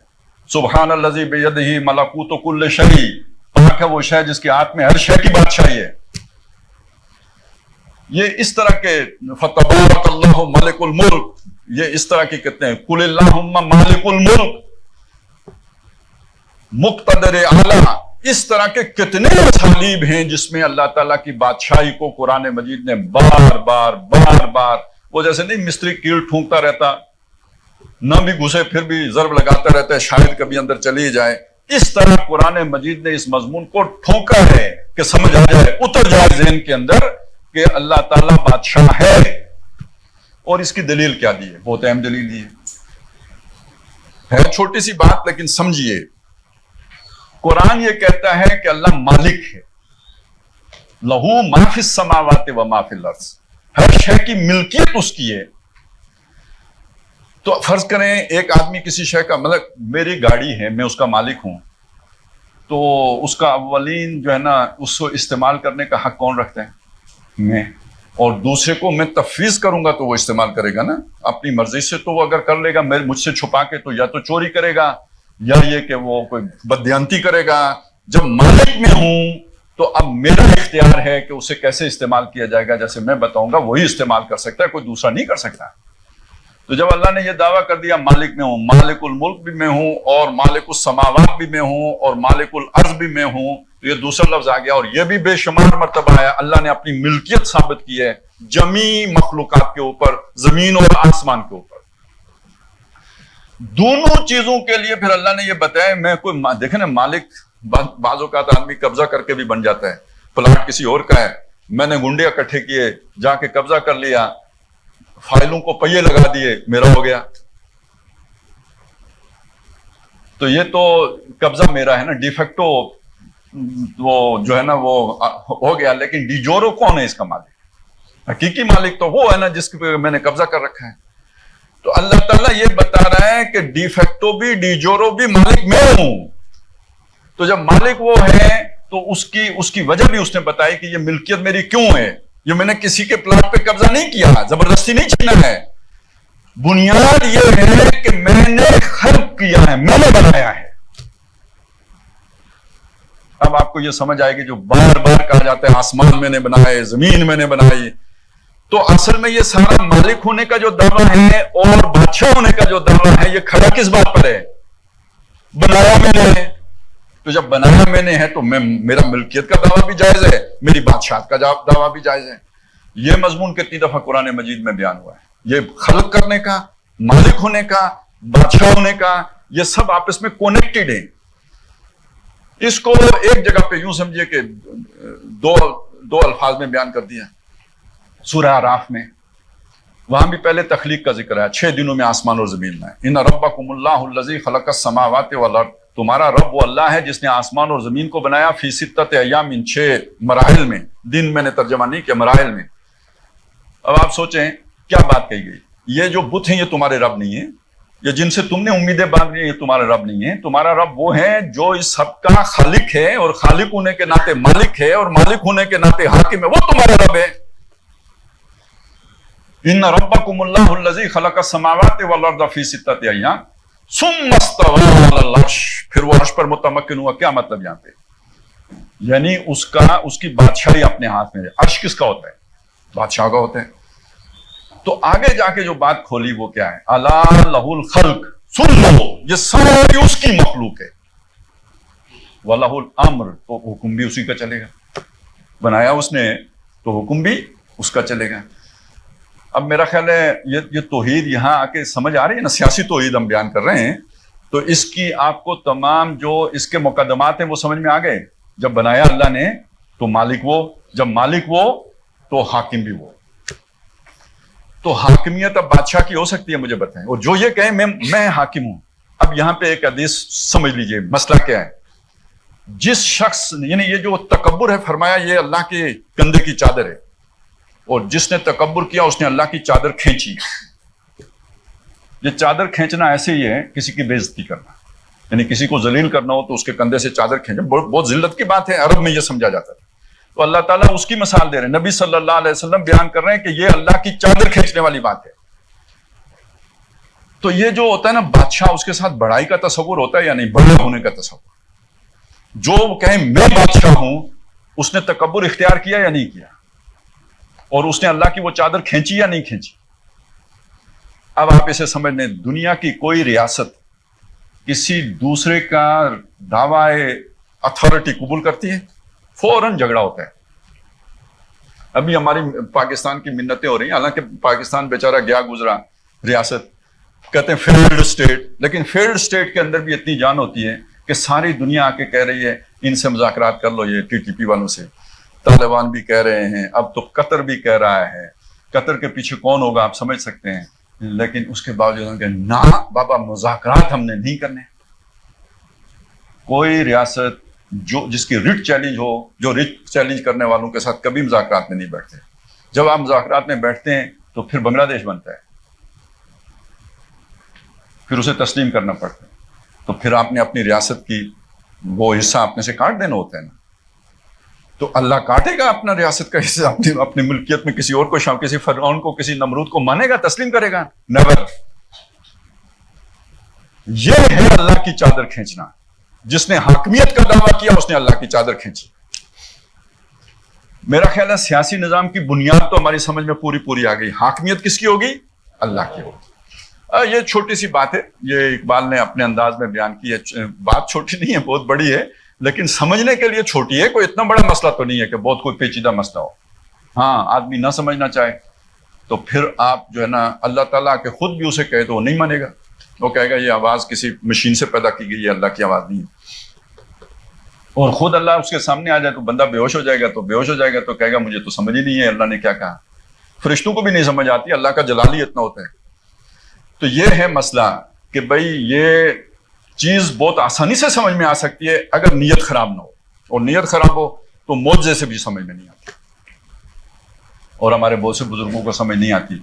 سبحان الذی بیدہ ملکوت کل شیء، پاک ہے وہ شے جس کے ہاتھ میں ہر شے کی بادشاہی ہے. یہ اس طرح کے فتبارک اللہ ملک الملک، یہ اس طرح کی کہتے ہیں قل اللہم مالک الملک، مقتدر اعلیٰ. اس طرح کے کتنے اسالیب ہیں جس میں اللہ تعالیٰ کی بادشاہی کو قرآن مجید نے بار بار وہ جیسے نہیں مستری کیل ٹھونکتا رہتا، نہ بھی گھسے پھر بھی ضرب لگاتا رہتا ہے شاید کبھی اندر چلی جائے، اس طرح قرآن مجید نے اس مضمون کو ٹھونکا ہے کہ سمجھ آ جائے، اتر جائے ذہن کے اندر کہ اللہ تعالیٰ بادشاہ ہے. اور اس کی دلیل کیا دی ہے؟ بہت اہم دلیل دی ہے چھوٹی سی بات لیکن سمجھیے. قرآن یہ کہتا ہے کہ اللہ مالک ہے. لہو ما فی السماوات و ما فی الارض، ہر شے کی ملکیت اس کی ہے. تو فرض کریں ایک آدمی کسی شے کا، مطلب میری گاڑی ہے، میں اس کا مالک ہوں، تو اس کا اولین جو ہے نا اس کو استعمال کرنے کا حق کون رکھتا ہے؟ میں. اور دوسرے کو میں تفویض کروں گا تو وہ استعمال کرے گا نا اپنی مرضی سے. تو وہ اگر کر لے گا مجھ سے چھپا کے تو یا تو چوری کرے گا یا یہ کہ وہ کوئی بددیانتی کرے گا. جب مالک میں ہوں تو اب میرا اختیار ہے کہ اسے کیسے استعمال کیا جائے گا، جیسے میں بتاؤں گا وہی استعمال کر سکتا ہے، کوئی دوسرا نہیں کر سکتا. تو جب اللہ نے یہ دعویٰ کر دیا مالک میں ہوں، مالک الملک بھی میں ہوں اور مالک السماوات بھی میں ہوں اور مالک الارض بھی میں ہوں، تو یہ دوسرا لفظ آ گیا. اور یہ بھی بے شمار مرتبہ آیا. اللہ نے اپنی ملکیت ثابت کی ہے جمیع مخلوقات کے اوپر، زمین اور آسمان کے اوپر. دونوں چیزوں کے لیے پھر اللہ نے یہ بتایا، میں کوئی دیکھیں نا مالک بعض اوقات آدمی قبضہ کر کے بھی بن جاتا ہے. پلاٹ کسی اور کا ہے، میں نے گنڈے اکٹھے کیے، جا کے قبضہ کر لیا، فائلوں کو پہیے لگا دیے، میرا ہو گیا. تو یہ تو قبضہ میرا ہے نا، ڈی فیکٹو وہ جو ہے نا وہ ہو گیا. لیکن ڈی جورو کون ہے اس کا مالک؟ حقیقی مالک تو وہ ہے نا جس پہ میں نے قبضہ کر رکھا ہے. تو اللہ تعالیٰ یہ بتا رہا ہے کہ ڈی فیکٹو بھی ڈی جورو بھی مالک میں ہوں. تو جب مالک وہ ہے تو اس کی وجہ بھی اس نے بتائی کہ یہ ملکیت میری کیوں ہے. یہ میں نے کسی کے پلاٹ پہ قبضہ نہیں کیا، زبردستی نہیں چھینا ہے. بنیاد یہ ہے کہ میں نے خلق کیا ہے، میں نے بنایا ہے. اب آپ کو یہ سمجھ آئے گی جو بار بار کہا جاتا ہے آسمان میں نے بنائے، زمین میں نے بنائی. تو اصل میں یہ سارا مالک ہونے کا جو دعویٰ ہے اور بادشاہ ہونے کا جو دعویٰ ہے یہ کھڑا کس بات پر ہے؟ بنایا میں نے. تو جب بنایا میں نے ہے تو میرا ملکیت کا دعویٰ بھی جائز ہے، میری بادشاہت کا دعویٰ بھی جائز ہے. یہ مضمون کتنی دفعہ قرآن مجید میں بیان ہوا ہے. یہ خلق کرنے کا، مالک ہونے کا، بادشاہ ہونے کا، یہ سب آپس میں کونیکٹڈ ہیں. اس کو ایک جگہ پہ یوں سمجھیے کہ دو الفاظ میں بیان کر دیا. سورہ اعراف میں وہاں بھی پہلے تخلیق کا ذکر ہے، 6 دنوں میں آسمان اور زمین میں. ان ربکم اللہ الذی خلق السماوات والارض، تمہارا رب وہ اللہ ہے جس نے آسمان اور زمین کو بنایا فی 6 ایام، ان 6 مراحل میں. دن میں نے ترجمہ نہیں کیا، مراحل میں. اب آپ سوچیں کیا بات کہی گئی. یہ جو بت ہیں یہ تمہارے رب نہیں ہیں، یہ جن سے تم نے امیدیں باندھی ہیں یہ تمہارا رب نہیں ہے. تمہارا رب وہ ہے جو اس سب کا خالق ہے، اور خالق ہونے کے ناطے مالک ہے، اور مالک ہونے کے ناطے حاکم ہے. وہ تمہارا رب ہے. ان ربکم اللہ الذی خلق السماوات والارض فی 6 ایام ثم استوى علی العرش، پھر وہ عرش پر متمکن ہوا. کیا مطلب یہاں پہ؟ یعنی اس کی بادشاہی اپنے ہاتھ میں ہے. عرش کس کا ہوتا ہے؟ بادشاہ کا ہوتا ہے. تو آگے جا کے جو بات کھولی وہ کیا ہے؟ الا لہ الخلق، سن لو یہ ساری اس کی مخلوق ہے. وَلَهُ الْأَمْرُ، تو حکم بھی اسی کا چلے گا. بنایا اس نے تو حکم بھی اس کا چلے گا. اب میرا خیال ہے یہ توحید یہاں آ کے سمجھ آ رہی ہے نا، سیاسی توحید ہم بیان کر رہے ہیں، تو اس کی آپ کو تمام جو اس کے مقدمات ہیں وہ سمجھ میں آ گئے. جب بنایا اللہ نے تو مالک وہ، جب مالک وہ تو حاکم بھی وہ. تو حاکمیت اب بادشاہ کی ہو سکتی ہے؟ مجھے بتائیں. اور جو یہ کہیں میں حاکم ہوں. اب یہاں پہ ایک حدیث سمجھ لیجئے مسئلہ کیا ہے. جس شخص یعنی یہ جو تکبر ہے، فرمایا یہ اللہ کے کندھے کی چادر ہے، اور جس نے تکبر کیا اس نے اللہ کی چادر کھینچی. یہ چادر کھینچنا ایسے ہی ہے کسی کی بے عزتی کرنا، یعنی کسی کو ذلیل کرنا ہو تو اس کے کندھے سے چادر کھینچنا بہت ذلت کی بات ہے. عرب میں یہ سمجھا جاتا ہے. تو اللہ تعالیٰ اس کی مثال دے رہے ہیں. نبی صلی اللہ علیہ وسلم بیان کر رہے ہیں کہ یہ اللہ کی چادر کھینچنے والی بات ہے. تو یہ جو ہوتا ہے نا بادشاہ، اس کے ساتھ بڑائی کا تصور ہوتا ہے یا نہیں، بڑا ہونے کا تصور. جو وہ کہیں میں بادشاہ ہوں، اس نے تکبر اختیار کیا یا نہیں کیا، اور اس نے اللہ کی وہ چادر کھینچی یا نہیں کھینچی. اب آپ اسے سمجھ لیں، دنیا کی کوئی ریاست کسی دوسرے کا دعوی اتھارٹی قبول کرتی ہے؟ فوراً جھگڑا ہوتا ہے. ابھی ہماری پاکستان کی منتیں ہو رہی ہیں، حالانکہ پاکستان بیچارہ گیا گزرا ریاست، کہتے ہیں فیلڈ اسٹیٹ، لیکن فیلڈ اسٹیٹ کے اندر بھی اتنی جان ہوتی ہے کہ ساری دنیا آ کے کہہ رہی ہے ان سے مذاکرات کر لو. یہ TTP والوں سے طالبان بھی کہہ رہے ہیں، اب تو قطر بھی کہہ رہا ہے. قطر کے پیچھے کون ہوگا آپ سمجھ سکتے ہیں. لیکن اس کے باوجود کہ نہ بابا مذاکرات ہم نے نہیں کرنے. کوئی ریاست جس کی ریٹ چیلنج ہو، جو ریٹ چیلنج کرنے والوں کے ساتھ کبھی مذاکرات میں نہیں بیٹھتے. جب آپ مذاکرات میں بیٹھتے ہیں تو پھر بنگلہ دیش بنتا ہے، پھر اسے تسلیم کرنا پڑتا ہے. تو پھر آپ نے اپنی ریاست کی وہ حصہ اپنے سے کاٹ دینا ہوتا ہے نا. تو اللہ کاٹے گا اپنا ریاست کا حصہ اپنی ملکیت میں کسی اور کو، کسی فرعون کو، کسی نمرود کو مانے گا، تسلیم کرے گا؟ نیور. یہ ہے اللہ کی چادر کھینچنا. جس نے حاکمیت کا دعویٰ کیا اس نے اللہ کی چادر کھینچی. میرا خیال ہے سیاسی نظام کی بنیاد تو ہماری سمجھ میں پوری آ گئی. حاکمیت کس کی ہوگی؟ اللہ کی ہوگی. یہ چھوٹی سی بات ہے، یہ اقبال نے اپنے انداز میں بیان کی ہے. بات چھوٹی نہیں ہے، بہت بڑی ہے، لیکن سمجھنے کے لیے چھوٹی ہے. کوئی اتنا بڑا مسئلہ تو نہیں ہے کہ بہت کوئی پیچیدہ مسئلہ ہو. ہاں آدمی نہ سمجھنا چاہے تو پھر آپ جو ہے نا اللہ تعالیٰ کے خود بھی اسے کہے تو وہ نہیں مانے گا. وہ کہے گا یہ آواز کسی مشین سے پیدا کی گئی ہے، اللہ کی آواز نہیں ہے. اور خود اللہ اس کے سامنے آ جائے تو بندہ بے ہوش ہو جائے گا. تو بے ہوش ہو جائے گا تو کہے گا مجھے تو سمجھ ہی نہیں ہے اللہ نے کیا کہا. فرشتوں کو بھی نہیں سمجھ آتی، اللہ کا جلال ہی اتنا ہوتا ہے. تو یہ ہے مسئلہ کہ بھائی یہ چیز بہت آسانی سے سمجھ میں آ سکتی ہے اگر نیت خراب نہ ہو، اور نیت خراب ہو تو معجزے سے بھی سمجھ میں نہیں آتی. اور ہمارے بہت سے بزرگوں کو سمجھ نہیں آتی.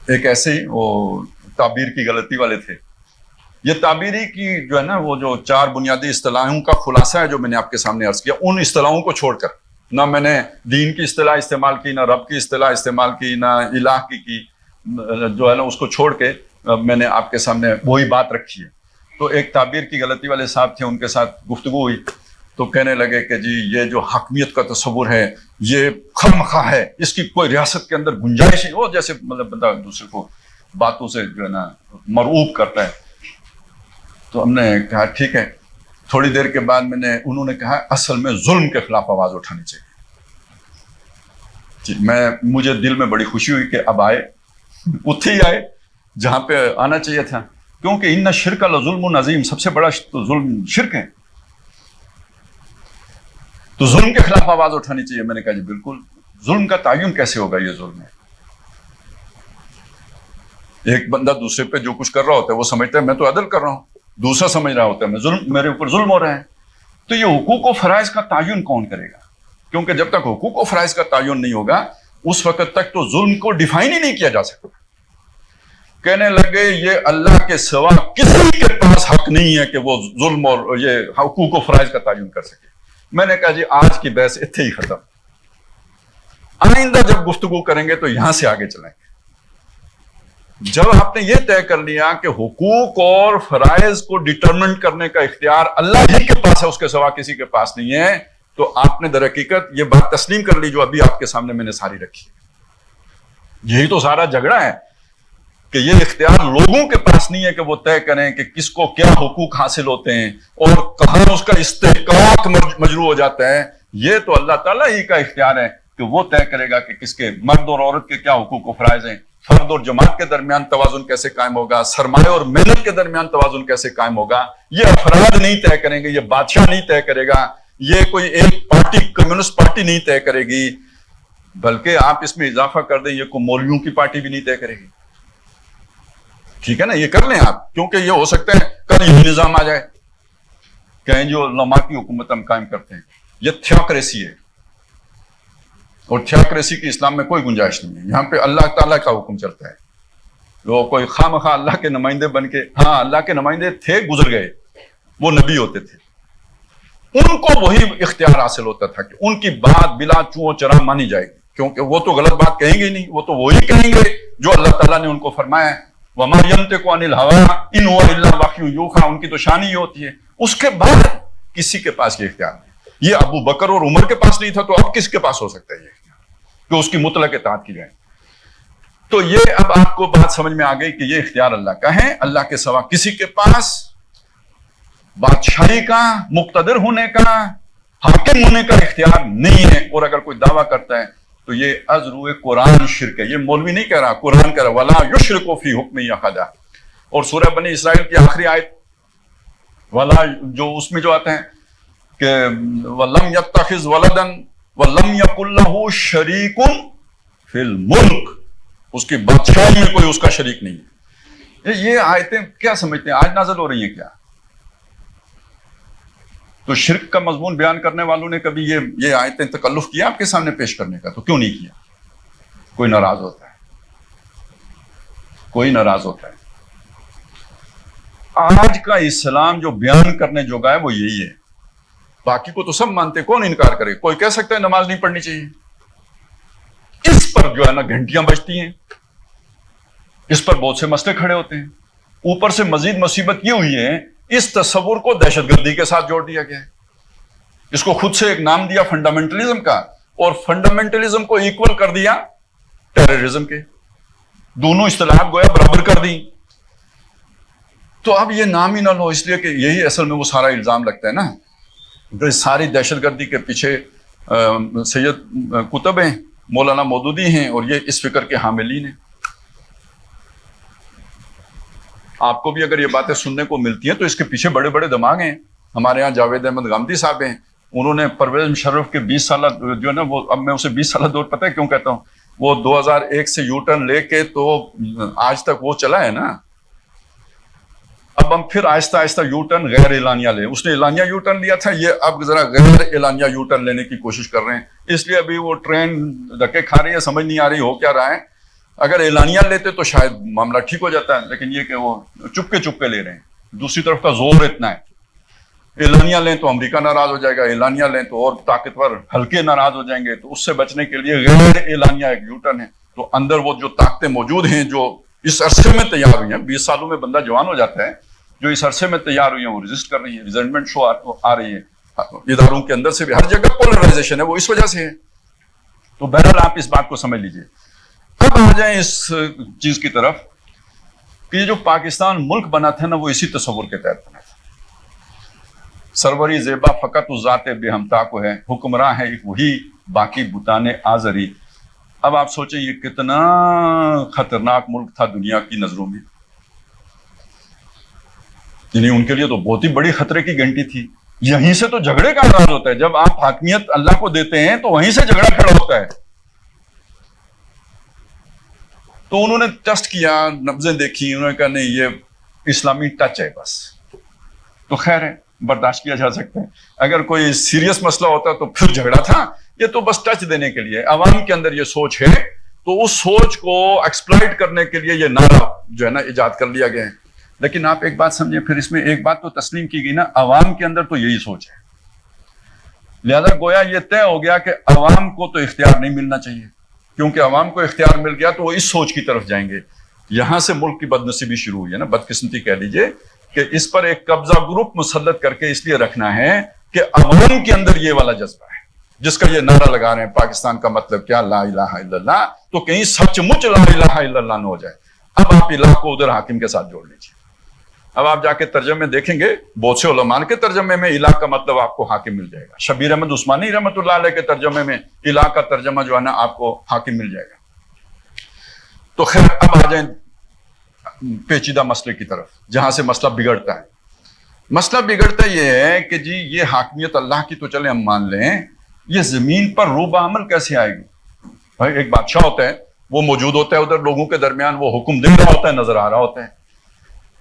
ایک ایسے ہی وہ تعبیر کی غلطی والے تھے. یہ تعبیری کی جو ہے نا وہ جو 4 بنیادی اصطلاحوں کا خلاصہ ہے جو میں نے آپ کے سامنے عرض کیا. ان اصطلاحوں کو چھوڑ کر نہ میں نے دین کی اصطلاح استعمال کی، نہ رب کی اصطلاح استعمال کی، نہ الہ کی جو ہے نا اس کو چھوڑ کے میں نے آپ کے سامنے وہی بات رکھی ہے. تو ایک تعبیر کی غلطی والے صاحب تھے، ان کے ساتھ گفتگو ہوئی تو کہنے لگے کہ جی یہ جو حاکمیت کا تصور ہے یہ خواہ ہے، اس کی کوئی ریاست کے اندر گنجائش نہیں. وہ جیسے مطلب بندہ دوسرے کو باتوں سے جو ہے نا مرعوب کرتا ہے. تو ہم نے کہا ٹھیک ہے. تھوڑی دیر کے بعد انہوں نے کہا اصل میں ظلم کے خلاف آواز اٹھانی چاہیے. جی مجھے دل میں بڑی خوشی ہوئی کہ اب آئے، اتھے ہی آئے جہاں پہ آنا چاہیے تھا، کیونکہ ان شرک لظلم عظیم، سب سے بڑا تو ظلم شرک ہے. تو ظلم کے خلاف آواز اٹھانی چاہیے. میں نے کہا جی بالکل ظلم کا تعین کیسے ہوگا؟ یہ ظلم ہے. ایک بندہ دوسرے پہ جو کچھ کر رہا ہوتا ہے وہ سمجھتا ہے میں تو عدل کر رہا ہوں، دوسرا سمجھ رہا ہوتا ہے میں ظلم، میرے اوپر ظلم ہو رہا ہے. تو یہ حقوق و فرائض کا تعین کون کرے گا؟ کیونکہ جب تک حقوق و فرائض کا تعین نہیں ہوگا اس وقت تک تو ظلم کو ڈیفائن ہی نہیں کیا جا سکتا. کہنے لگے یہ اللہ کے سوا کسی کے پاس حق نہیں ہے کہ وہ ظلم اور یہ حقوق و فرائض کا تعین کر سکے. میں نے کہا جی آج کی بحث اتنے ہی ختم، آئندہ جب گفتگو کریں گے تو یہاں سے آگے چلیں گے. جب آپ نے یہ طے کر لیا کہ حقوق اور فرائض کو ڈٹرمن کرنے کا اختیار اللہ ہی کے پاس ہے، اس کے سوا کسی کے پاس نہیں ہے، تو آپ نے در حقیقت یہ بات تسلیم کر لی جو ابھی آپ کے سامنے میں نے ساری رکھی. یہی تو سارا جھگڑا ہے کہ یہ اختیار لوگوں کے پاس نہیں ہے کہ وہ طے کریں کہ کس کو کیا حقوق حاصل ہوتے ہیں اور کہاں اس کا استحقاق مجروح ہو جاتا ہے. یہ تو اللہ تعالیٰ ہی کا اختیار ہے کہ وہ طے کرے گا کہ کس کے، مرد اور عورت کے کیا حقوق و فرائض ہیں، فرد اور جماعت کے درمیان توازن کیسے قائم ہوگا، سرمایہ اور محنت کے درمیان توازن کیسے قائم ہوگا. یہ افراد نہیں طے کریں گے، یہ بادشاہ نہیں طے کرے گا، یہ کوئی ایک پارٹی کمیونسٹ پارٹی نہیں طے کرے گی، بلکہ آپ اس میں اضافہ کر دیں یہ کوئی مولویوں کی پارٹی بھی نہیں طے کرے گی. ٹھیک ہے نا، یہ کر لیں آپ، کیونکہ یہ ہو سکتا ہے کل یہ نظام آ جائے کہیں جو علماء کی حکومت ہم قائم کرتے ہیں. یہ تھیوکریسی ہے اور تھیوکریسی کی اسلام میں کوئی گنجائش نہیں ہے. یہاں پہ اللہ تعالیٰ کا حکم چلتا ہے. لوگ کوئی خواہ مخواہ اللہ کے نمائندے بن کے، ہاں اللہ کے نمائندے تھے، گزر گئے، وہ نبی ہوتے تھے، ان کو وہی اختیار حاصل ہوتا تھا کہ ان کی بات بلا چوں چرا مانی جائے گی، کیونکہ وہ تو غلط بات کہیں گے نہیں، وہ تو وہی کہیں گے جو اللہ تعالیٰ نے ان کو فرمایا ہے. وَمَا يَنْطِقُ عَنِ الْهَوَىٰ إِنْ هُوَ إِلَّا وَحْيٌ يُوحَىٰ، ان کی تو شان ہی ہوتی ہے. اس کے بعد کسی کے پاس یہ اختیار نہیں. یہ ابو بکر اور عمر کے پاس نہیں تھا تو اب کس کے پاس ہو سکتا ہے یہ اختیار کہ اس کی مطلق اطاعت کی جائے؟ تو یہ اب آپ کو بات سمجھ میں آ گئی کہ یہ اختیار اللہ کا ہے، اللہ کے سوا کسی کے پاس بادشاہی کا، مقتدر ہونے کا، حاکم ہونے کا اختیار نہیں ہے. اور اگر کوئی دعویٰ کرتا ہے تو یہ از روئے قرآن شرک ہے. یہ مولوی نہیں کہہ رہا، قرآن کہہ رہا وَلَا يُشْرِكُ فِي حُكْمِهِ أَحَدًا. اور سورہ بنی اسرائیل کی آخری آیت وَلَا، جو اس میں جو آتے ہیں کہ وَلَمْ يَتَّخِذْ وَلَدًا وَلَمْ يَكُنْ لَهُ شَرِيكٌ فِي الْمُلْكِ، اس کی بادشاہی میں کوئی اس کا شریک نہیں ہے. یہ آیتیں کیا سمجھتے ہیں آج نازل ہو رہی ہیں کیا؟ تو شرک کا مضمون بیان کرنے والوں نے کبھی یہ آیتیں تکلف کیا آپ کے سامنے پیش کرنے کا؟ تو کیوں نہیں کیا؟ کوئی ناراض ہوتا ہے، کوئی ناراض ہوتا ہے. آج کا اسلام جو بیان کرنے جوگا ہے وہ یہی ہے. باقی کو تو سب مانتے، کون انکار کرے؟ کوئی کہہ سکتا ہے نماز نہیں پڑھنی چاہیے، اس پر جو ہے نا گھنٹیاں بجتی ہیں، اس پر بہت سے مسئلے کھڑے ہوتے ہیں. اوپر سے مزید مصیبت یہ ہوئی ہے اس تصور کو دہشت گردی کے ساتھ جوڑ دیا گیا ہے. اس کو خود سے ایک نام دیا فنڈامنٹلزم کا، اور فنڈامنٹلزم کو ایکول کر دیا ٹیررزم کے. دونوں اصطلاحات گویا برابر کر دی. تو اب یہ نام ہی نہ لو، اس لیے کہ یہی اصل میں وہ سارا الزام لگتا ہے نا. ساری دہشت گردی کے پیچھے سید قطب ہیں، مولانا مودودی ہیں، اور یہ اس فکر کے حاملین ہیں. آپ کو بھی اگر یہ باتیں سننے کو ملتی ہیں تو اس کے پیچھے بڑے بڑے دماغ ہیں. ہمارے ہاں جاوید احمد غامدی صاحب ہیں، انہوں نے پرویز مشرف کے 20 سالہ جو ہے نا وہ، اب میں اسے 20 سالہ دور پتہ ہے کیوں کہتا ہوں، وہ 2001 سے یو ٹرن لے کے تو آج تک وہ چلا ہے نا. اب ہم پھر آہستہ آہستہ یو ٹرن غیر اعلانیہ لیں. اس نے اعلانیہ یو ٹرن لیا تھا، یہ اب ذرا غیر اعلانیہ یو ٹرن لینے کی کوشش کر رہے ہیں. اس لیے ابھی وہ ٹرین دھکے کھا رہی ہے، سمجھ نہیں آ رہی ہو کیا رہا ہے. اگر اعلانیہ لیتے تو شاید معاملہ ٹھیک ہو جاتا ہے، لیکن یہ کہ وہ چپکے لے رہے ہیں. دوسری طرف کا زور اتنا ہے، اعلانیہ لیں تو امریکہ ناراض ہو جائے گا، اعلانیہ لیں تو اور طاقتور حلقے ناراض ہو جائیں گے. تو اس سے بچنے کے لیے غیر اعلانیہ ایک یو ٹرن ہے. تو اندر وہ جو طاقتیں موجود ہیں جو اس عرصے میں تیار ہوئی ہیں، 20 سالوں میں بندہ جوان ہو جاتا ہے، جو اس عرصے میں تیار ہوئی ہیں وہ رجسٹ کر رہی ہیں. ریزنٹمنٹ شو آ رہی ہے اداروں کے اندر سے بھی، ہر جگہ پولرائزیشن ہے، وہ اس وجہ سے ہے. تو بہرحال آپ اس بات کو سمجھ لیجئے. اب آ جائیں اس چیز کی طرف کہ یہ جو پاکستان ملک بنا تھا نا وہ اسی تصور کے تحت بنا تھا. سروری زیبا فقط اس ذات بے ہمتا کو ہے، حکمراں ہے ایک وہی، باقی بتانے آزری. اب آپ سوچیں یہ کتنا خطرناک ملک تھا دنیا کی نظروں میں. یعنی ان کے لیے تو بہت ہی بڑی خطرے کی گھنٹی تھی. یہیں سے تو جھگڑے کا آغاز ہوتا ہے. جب آپ حاکمیت اللہ کو دیتے ہیں تو وہیں سے جھگڑا کھڑا ہوتا ہے. تو انہوں نے ٹیسٹ کیا، نبضیں دیکھی، انہوں نے کہا نہیں یہ اسلامی ٹچ ہے بس. تو خیر ہے، برداشت کیا جا سکتا ہے. اگر کوئی سیریس مسئلہ ہوتا تو پھر جھگڑا تھا. یہ تو بس ٹچ دینے کے لیے، عوام کے اندر یہ سوچ ہے تو اس سوچ کو ایکسپلائٹ کرنے کے لیے یہ نعرہ جو ہے نا ایجاد کر لیا گیا ہے. لیکن آپ ایک بات سمجھیں، پھر اس میں ایک بات تو تسلیم کی گئی نا، عوام کے اندر تو یہی سوچ ہے. لہذا گویا یہ طے ہو گیا کہ عوام کو تو اختیار نہیں ملنا چاہیے، کیونکہ عوام کو اختیار مل گیا تو وہ اس سوچ کی طرف جائیں گے. یہاں سے ملک کی بدنصیبی شروع ہوئی ہے نا، بدقسمتی کہہ لیجئے، کہ اس پر ایک قبضہ گروپ مسلط کر کے اس لیے رکھنا ہے کہ عوام کے اندر یہ والا جذبہ ہے جس کا یہ نعرہ لگا رہے ہیں پاکستان کا مطلب کیا، لا الہ الا اللہ، تو کہیں سچ مچ لا الہ الا اللہ نہ ہو جائے. اب آپ الہ کو ادھر حاکم کے ساتھ جوڑ لیجیے. اب آپ جا کے ترجمے دیکھیں گے، بہت سے علماء کے ترجمے میں الہ کا مطلب آپ کو حاکم مل جائے گا. شبیر احمد عثمانی رحمۃ اللہ علیہ کے ترجمے میں الہ کا ترجمہ جو ہے نا آپ کو حاکم مل جائے گا. تو خیر اب آ جائیں پیچیدہ مسئلے کی طرف، جہاں سے مسئلہ بگڑتا ہے. مسئلہ بگڑتا یہ ہے کہ جی یہ حاکمیت اللہ کی تو چلیں ہم مان لیں، یہ زمین پر روح عمل کیسے آئے گی؟ بھائی ایک بادشاہ ہوتا ہے، وہ موجود ہوتا ہے ادھر لوگوں کے درمیان، وہ حکم دے رہا ہوتا ہے، نظر آ رہا ہوتا ہے.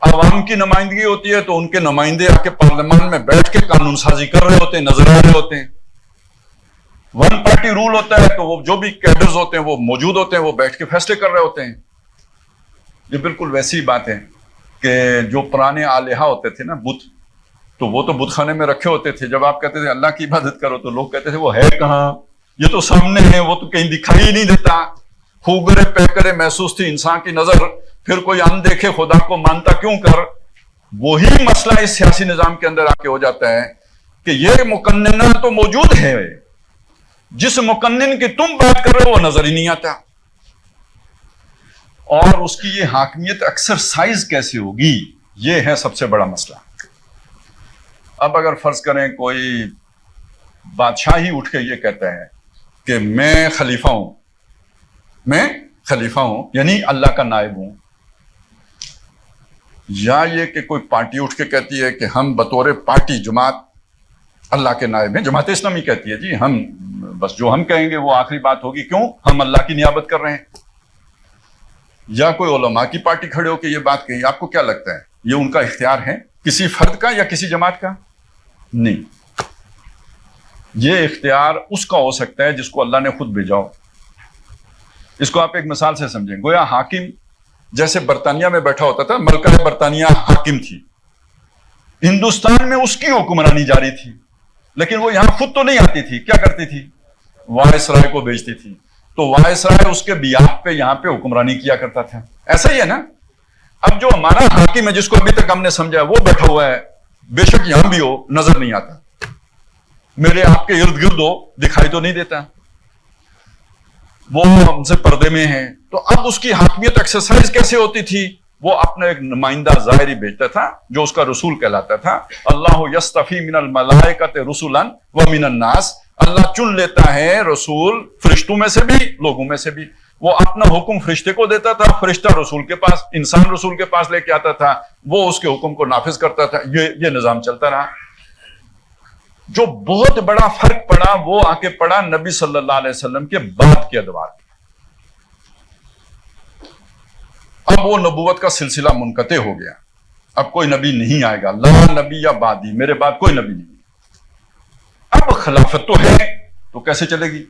عوام کی نمائندگی ہوتی ہے تو ان کے نمائندے آ کے پارلیمان میں بیٹھ کے قانون سازی کر رہے ہوتے ہیں، نظر آ رہے ہوتے ہیں. ون پارٹی رول ہوتا ہے تو وہ جو بھی کیڈرز ہوتے ہیں وہ موجود ہوتے ہیں، وہ بیٹھ کے فیصلے کر رہے ہوتے ہیں. یہ بالکل ویسی بات ہے کہ جو پرانے آلیہ ہوتے تھے نا، بت، تو وہ تو بت خانے میں رکھے ہوتے تھے. جب آپ کہتے تھے اللہ کی عبادت کرو تو لوگ کہتے تھے وہ ہے کہاں، یہ تو سامنے ہے، وہ تو کہیں دکھائی ہی نہیں دیتا. خوگرے پیکرے محسوس تھی انسان کی نظر، پھر کوئی ان دیکھے خدا کو مانتا کیوں کر. وہی مسئلہ اس سیاسی نظام کے اندر آ کے ہو جاتا ہے کہ یہ مقننہ تو موجود ہے، جس مقنن کی تم بات کر رہے ہو وہ نظر ہی نہیں آتا. اور اس کی یہ حاکمیت ایکسرسائز کیسے ہوگی، یہ ہے سب سے بڑا مسئلہ. اب اگر فرض کریں کوئی بادشاہ ہی اٹھ کے یہ کہتا ہے کہ میں خلیفہ ہوں، میں خلیفہ ہوں یعنی اللہ کا نائب ہوں، یا یہ کہ کوئی پارٹی اٹھ کے کہتی ہے کہ ہم بطور پارٹی جماعت اللہ کے نائب ہیں، جماعت اسلامی کہتی ہے جی ہم بس جو ہم کہیں گے وہ آخری بات ہوگی، کیوں ہم اللہ کی نیابت کر رہے ہیں. یا کوئی علماء کی پارٹی کھڑے ہو کے یہ بات کہی، آپ کو کیا لگتا ہے یہ ان کا اختیار ہے کسی فرد کا یا کسی جماعت کا؟ نہیں، یہ اختیار اس کا ہو سکتا ہے جس کو اللہ نے خود بھیجا ہو. اس کو آپ ایک مثال سے سمجھیں. گویا حاکم جیسے برطانیہ میں بیٹھا ہوتا تھا، ملکہ برطانیہ حاکم تھی، ہندوستان میں اس کی حکمرانی جاری تھی، لیکن وہ یہاں خود تو نہیں آتی تھی. کیا کرتی تھی؟ وائسرائے کو بھیجتی تھی، تو وائسرائے اس کے بیاف پہ یہاں پہ حکمرانی کیا کرتا تھا. ایسا ہی ہے نا. اب جو ہمارا حاکم ہے جس کو ابھی تک ہم نے سمجھا وہ بیٹھا ہوا ہے، بے شک یہاں بھی ہو، نظر نہیں آتا، میرے آپ کے ارد گرد ہو، دکھائی تو نہیں دیتا، وہ ہم سے پردے میں ہے. تو اب اس کی حاکمیت ایکسرسائز کیسے ہوتی تھی؟ وہ اپنا ایک نمائندہ ظاہری بھیجتا تھا جو اس کا رسول کہلاتا تھا. اللہ یستفی من الملائکۃ رسلا ومن الناس، اللہ چن لیتا ہے رسول فرشتوں میں سے بھی لوگوں میں سے بھی. وہ اپنا حکم فرشتے کو دیتا تھا، فرشتہ رسول کے پاس، انسان رسول کے پاس لے کے آتا تھا، وہ اس کے حکم کو نافذ کرتا تھا. یہ نظام چلتا رہا. جو بہت بڑا فرق پڑا وہ آ کے پڑا نبی صلی اللہ علیہ وسلم کے بعد کے ادوار. اب وہ نبوت کا سلسلہ منقطع ہو گیا، اب کوئی نبی نہیں آئے گا، لا نبی یا بعدی، میرے بعد کوئی نبی نہیں. اب خلافت تو ہے تو کیسے چلے گی؟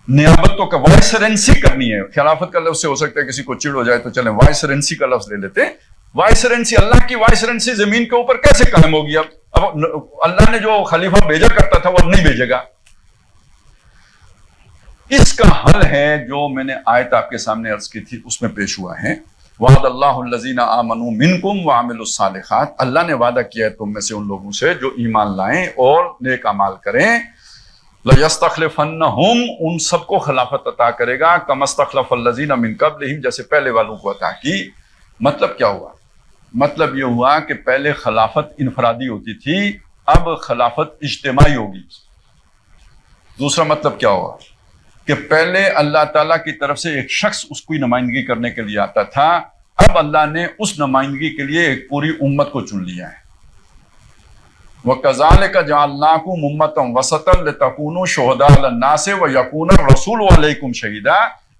نیابت تو وائسرنسی کرنی ہے. خلافت کا لفظ سے ہو سکتا ہے کسی کو چڑ ہو جائے تو چلیں وائسرنسی کا لفظ لے لیتے. وائسرنسی، اللہ کی وائسرنسی زمین کے اوپر کیسے قائم ہوگی؟ اب اللہ نے جو خلیفہ بھیجا کرتا تھا وہ اب نہیں بھیجے گا. اس کا حل ہے جو میں نے آیت آپ کے سامنے عرض کی تھی، اس میں پیش ہوا ہے. وعد اللہ الذین آمنوا منکم وعملوا الصالحات، اللہ نے وعدہ کیا ہے تم میں سے ان لوگوں سے جو ایمان لائیں اور نیک اعمال کریں. لَيَسْتَخْلِفَنَّهُمْ، ان سب کو خلافت عطا کرے گا، كَمَا اسْتَخْلَفَ الَّذِينَ مِن قَبْلِهِمْ، جیسے پہلے والوں کو عطا کی. مطلب کیا ہوا؟ مطلب یہ ہوا کہ پہلے خلافت انفرادی ہوتی تھی، اب خلافت اجتماعی ہوگی. دوسرا مطلب کیا ہوا کہ پہلے اللہ تعالیٰ کی طرف سے ایک شخص اس کی نمائندگی کرنے کے لیے آتا تھا، اب اللہ نے اس نمائندگی کے لیے ایک پوری امت کو چن لیا ہے. وَكَذَلِكَ جَعَلْنَاكُمْ أُمَّةً وَسَطًا لِتَكُونُوا شُهَدَاءَ عَلَى النَّاسِ وَيَكُونَ الرَّسُولُ عَلَيْكُمْ شَهِيدًا.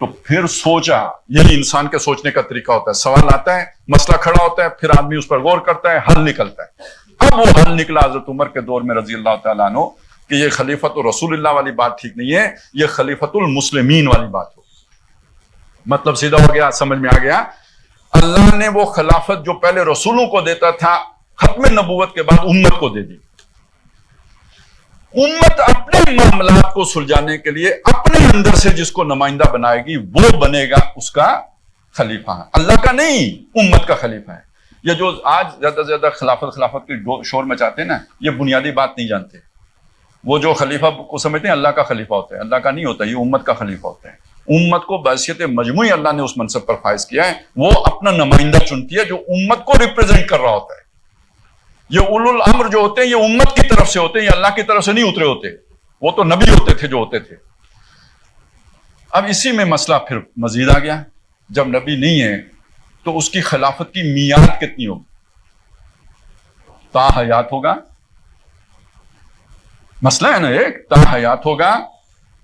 تو پھر سوچا. یہی انسان کے سوچنے کا طریقہ ہوتا ہے. سوال آتا ہے, مسئلہ کھڑا ہوتا ہے, پھر آدمی اس پر غور کرتا ہے, حل نکلتا ہے. اب وہ حل نکلا حضرت عمر کے دور میں رضی اللہ تعالیٰ عنہ کہ یہ خلیفۃ رسول اللہ والی بات ٹھیک نہیں ہے, یہ خلیفۃ المسلمین والی بات ہو. مطلب سیدھا ہو گیا, سمجھ میں آ گیا. اللہ نے وہ خلافت جو پہلے رسولوں کو دیتا تھا ختم نبوت کے بعد امت کو دے دی. امت اپنے معاملات کو سلجھانے کے لیے اپنے اندر سے جس کو نمائندہ بنائے گی وہ بنے گا اس کا خلیفہ. اللہ کا نہیں, امت کا خلیفہ ہے. یہ جو آج زیادہ سے زیادہ خلافت کی شور مچاتے ہیں نا, یہ بنیادی بات نہیں جانتے. وہ جو خلیفہ کو سمجھتے ہیں اللہ کا خلیفہ ہوتا ہے, اللہ کا نہیں ہوتا, یہ امت کا خلیفہ ہوتا ہے. امت کو بحیثیت مجموعی اللہ نے اس منصب پر فائز کیا ہے, وہ اپنا نمائندہ چنتی ہے جو امت کو ریپرزینٹ کر رہا ہوتا ہے. یہ اولو الامر جو ہوتے ہیں یہ امت کی طرف سے ہوتے ہیں, یہ اللہ کی طرف سے نہیں اترے ہوتے. وہ تو نبی ہوتے تھے جو ہوتے تھے. اب اسی میں مسئلہ پھر مزید آ گیا. جب نبی نہیں ہے تو اس کی خلافت کی میعاد کتنی ہوگی؟ تا حیات ہوگا, مسئلہ ہے نا ایک, تا حیات ہوگا,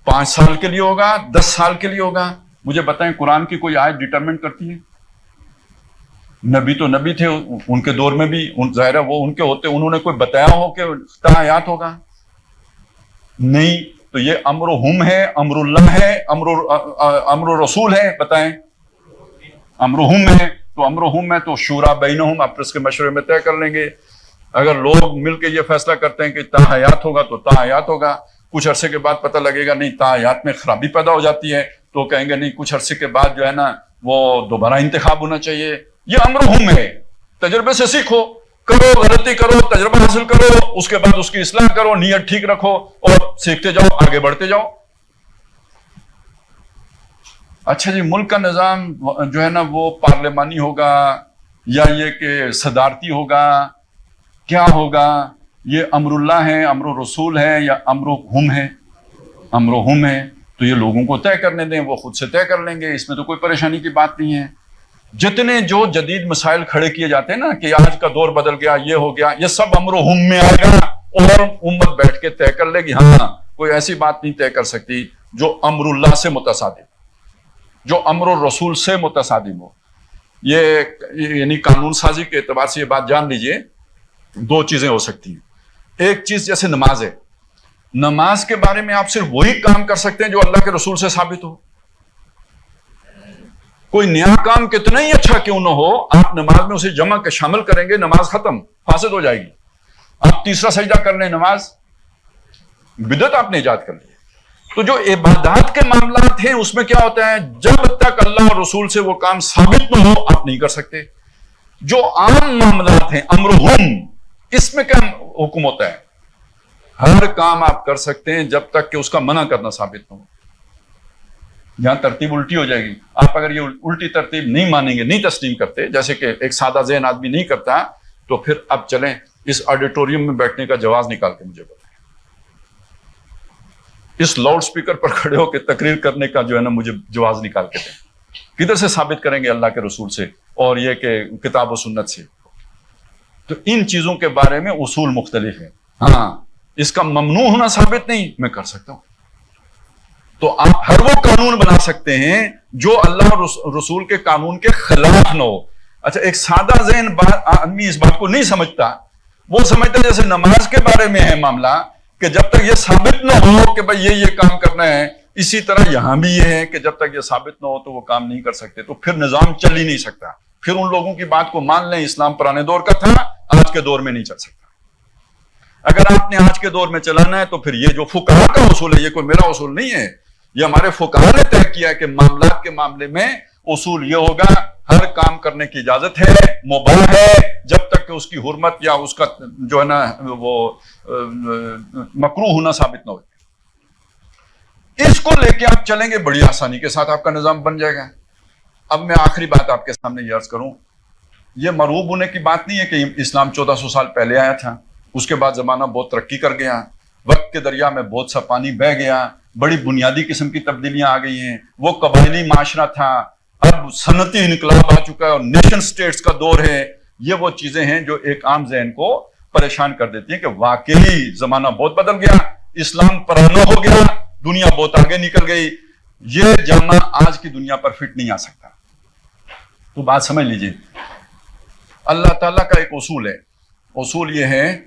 5 سال کے لیے ہوگا, 10 سال کے لیے ہوگا. مجھے بتائیں قرآن کی کوئی آیت ڈٹرمنٹ کرتی ہے؟ نبی تو نبی تھے, ان کے دور میں بھی ظاہر ہے وہ ان کے ہوتے, انہوں نے کوئی بتایا ہو کہ تا حیات ہوگا؟ نہیں. تو یہ امر ہم ہے, امر اللہ ہے, امر رسول ہے. بتائیں, امر ہم ہے تو امر ہم ہے تو شورا بینہم, آپس کے مشورے میں طے کر لیں گے. اگر لوگ مل کے یہ فیصلہ کرتے ہیں کہ تا حیات ہوگا تو تا حیات ہوگا. کچھ عرصے کے بعد پتہ لگے گا نہیں تا حیات میں خرابی پیدا ہو جاتی ہے تو کہیں گے نہیں, کچھ عرصے کے بعد جو ہے نا وہ دوبارہ انتخاب ہونا چاہیے. یہ امر ہم ہے. تجربے سے سیکھو, کرو, غلطی کرو, تجربہ حاصل کرو, اس کے بعد اس کی اصلاح کرو, نیت ٹھیک رکھو اور سیکھتے جاؤ, آگے بڑھتے جاؤ. اچھا جی, ملک کا نظام جو ہے نا وہ پارلیمانی ہوگا یا یہ کہ صدارتی ہوگا, کیا ہوگا؟ یہ امر اللہ ہے, امر رسول ہے یا امر ہم ہے؟ امر ہم ہے. تو یہ لوگوں کو طے کرنے دیں, وہ خود سے طے کر لیں گے, اس میں تو کوئی پریشانی کی بات نہیں ہے. جتنے جو جدید مسائل کھڑے کیے جاتے ہیں نا کہ آج کا دور بدل گیا, یہ ہو گیا, یہ سب امر ہم میں آئے گا اور امت بیٹھ کے طے کر لے گی. ہاں, کوئی ایسی بات نہیں طے کر سکتی جو امر اللہ سے متصادم, جو امر الرسول سے متصادم ہو. یہ یعنی قانون سازی کے اعتبار سے یہ بات جان لیجئے, 2 چیزیں ہو سکتی ہیں. ایک چیز جیسے نماز ہے, نماز کے بارے میں آپ صرف وہی کام کر سکتے ہیں جو اللہ کے رسول سے ثابت ہو. کوئی نیا کام کتنا ہی اچھا کیوں نہ ہو, آپ نماز میں اسے جمع کے شامل کریں گے, نماز ختم, فاسد ہو جائے گی. آپ تیسرا سجدہ کر لیں, نماز بدعت آپ نے ایجاد کر لی. تو جو عبادات کے معاملات ہیں اس میں کیا ہوتا ہے, جب تک اللہ اور رسول سے وہ کام ثابت نہ ہو آپ نہیں کر سکتے. جو عام معاملات ہیں امر ہم, اس میں کیا حکم ہوتا ہے, ہر کام آپ کر سکتے ہیں جب تک کہ اس کا منع کرنا ثابت نہ ہو. یہاں ترتیب الٹی ہو جائے گی. آپ اگر یہ الٹی ترتیب نہیں مانیں گے, نہیں تسلیم کرتے, جیسے کہ ایک سادہ ذہن آدمی نہیں کرتا, تو پھر اب چلیں اس آڈیٹوریم میں بیٹھنے کا جواز نکال کے مجھے بتائیں. اس لاؤڈ سپیکر پر کھڑے ہو کے تقریر کرنے کا جو ہے نا مجھے جواز نکال کے دیں. کدھر سے ثابت کریں گے اللہ کے رسول سے اور یہ کہ کتاب و سنت سے؟ تو ان چیزوں کے بارے میں اصول مختلف ہیں. ہاں, اس کا ممنوع ہونا ثابت نہیں, میں کر سکتا ہوں. تو آپ ہر وہ قانون بنا سکتے ہیں جو اللہ رسول کے قانون کے خلاف نہ ہو. اچھا, ایک سادہ ذہن آدمی اس بات کو نہیں سمجھتا, وہ سمجھتا ہے جیسے نماز کے بارے میں ہے معاملہ کہ جب تک یہ ثابت نہ ہو کہ بھئی یہ کام کرنا ہے, اسی طرح یہاں بھی یہ ہے کہ جب تک یہ ثابت نہ ہو تو وہ کام نہیں کر سکتے. تو پھر نظام چل ہی نہیں سکتا. پھر ان لوگوں کی بات کو مان لیں, اسلام پرانے دور کا تھا, آج کے دور میں نہیں چل سکتا. اگر آپ نے آج کے دور میں چلانا ہے تو پھر یہ جو فقہاء کا اصول ہے, یہ کوئی میرا اصول نہیں ہے, یہ ہمارے فقہاء نے طے کیا ہے کہ معاملات کے معاملے میں اصول یہ ہوگا, ہر کام کرنے کی اجازت ہے, مباح ہے, جب تک کہ اس کی حرمت یا اس کا جو ہے نا وہ مکروہ ہونا ثابت نہ ہو. اس کو لے کے آپ چلیں گے, بڑی آسانی کے ساتھ آپ کا نظام بن جائے گا. اب میں آخری بات آپ کے سامنے یہ عرض کروں, یہ مرعوب ہونے کی بات نہیں ہے کہ اسلام 1400 سال پہلے آیا تھا, اس کے بعد زمانہ بہت ترقی کر گیا, وقت کے دریا میں بہت سا پانی بہہ گیا, بڑی بنیادی قسم کی تبدیلیاں آ گئی ہیں. وہ قبائلی معاشرہ تھا, اب صنعتی انقلاب آ چکا ہے اور نیشن سٹیٹس کا دور ہے. یہ وہ چیزیں ہیں جو ایک عام ذہن کو پریشان کر دیتی ہیں کہ واقعی زمانہ بہت بدل گیا, اسلام پرانا ہو گیا, دنیا بہت آگے نکل گئی. یہ جامع آج کی دنیا پر فٹ نہیں آ سکتا. تو بات سمجھ لیجیے، اللہ تعالیٰ کا ایک اصول ہے. اصول یہ ہے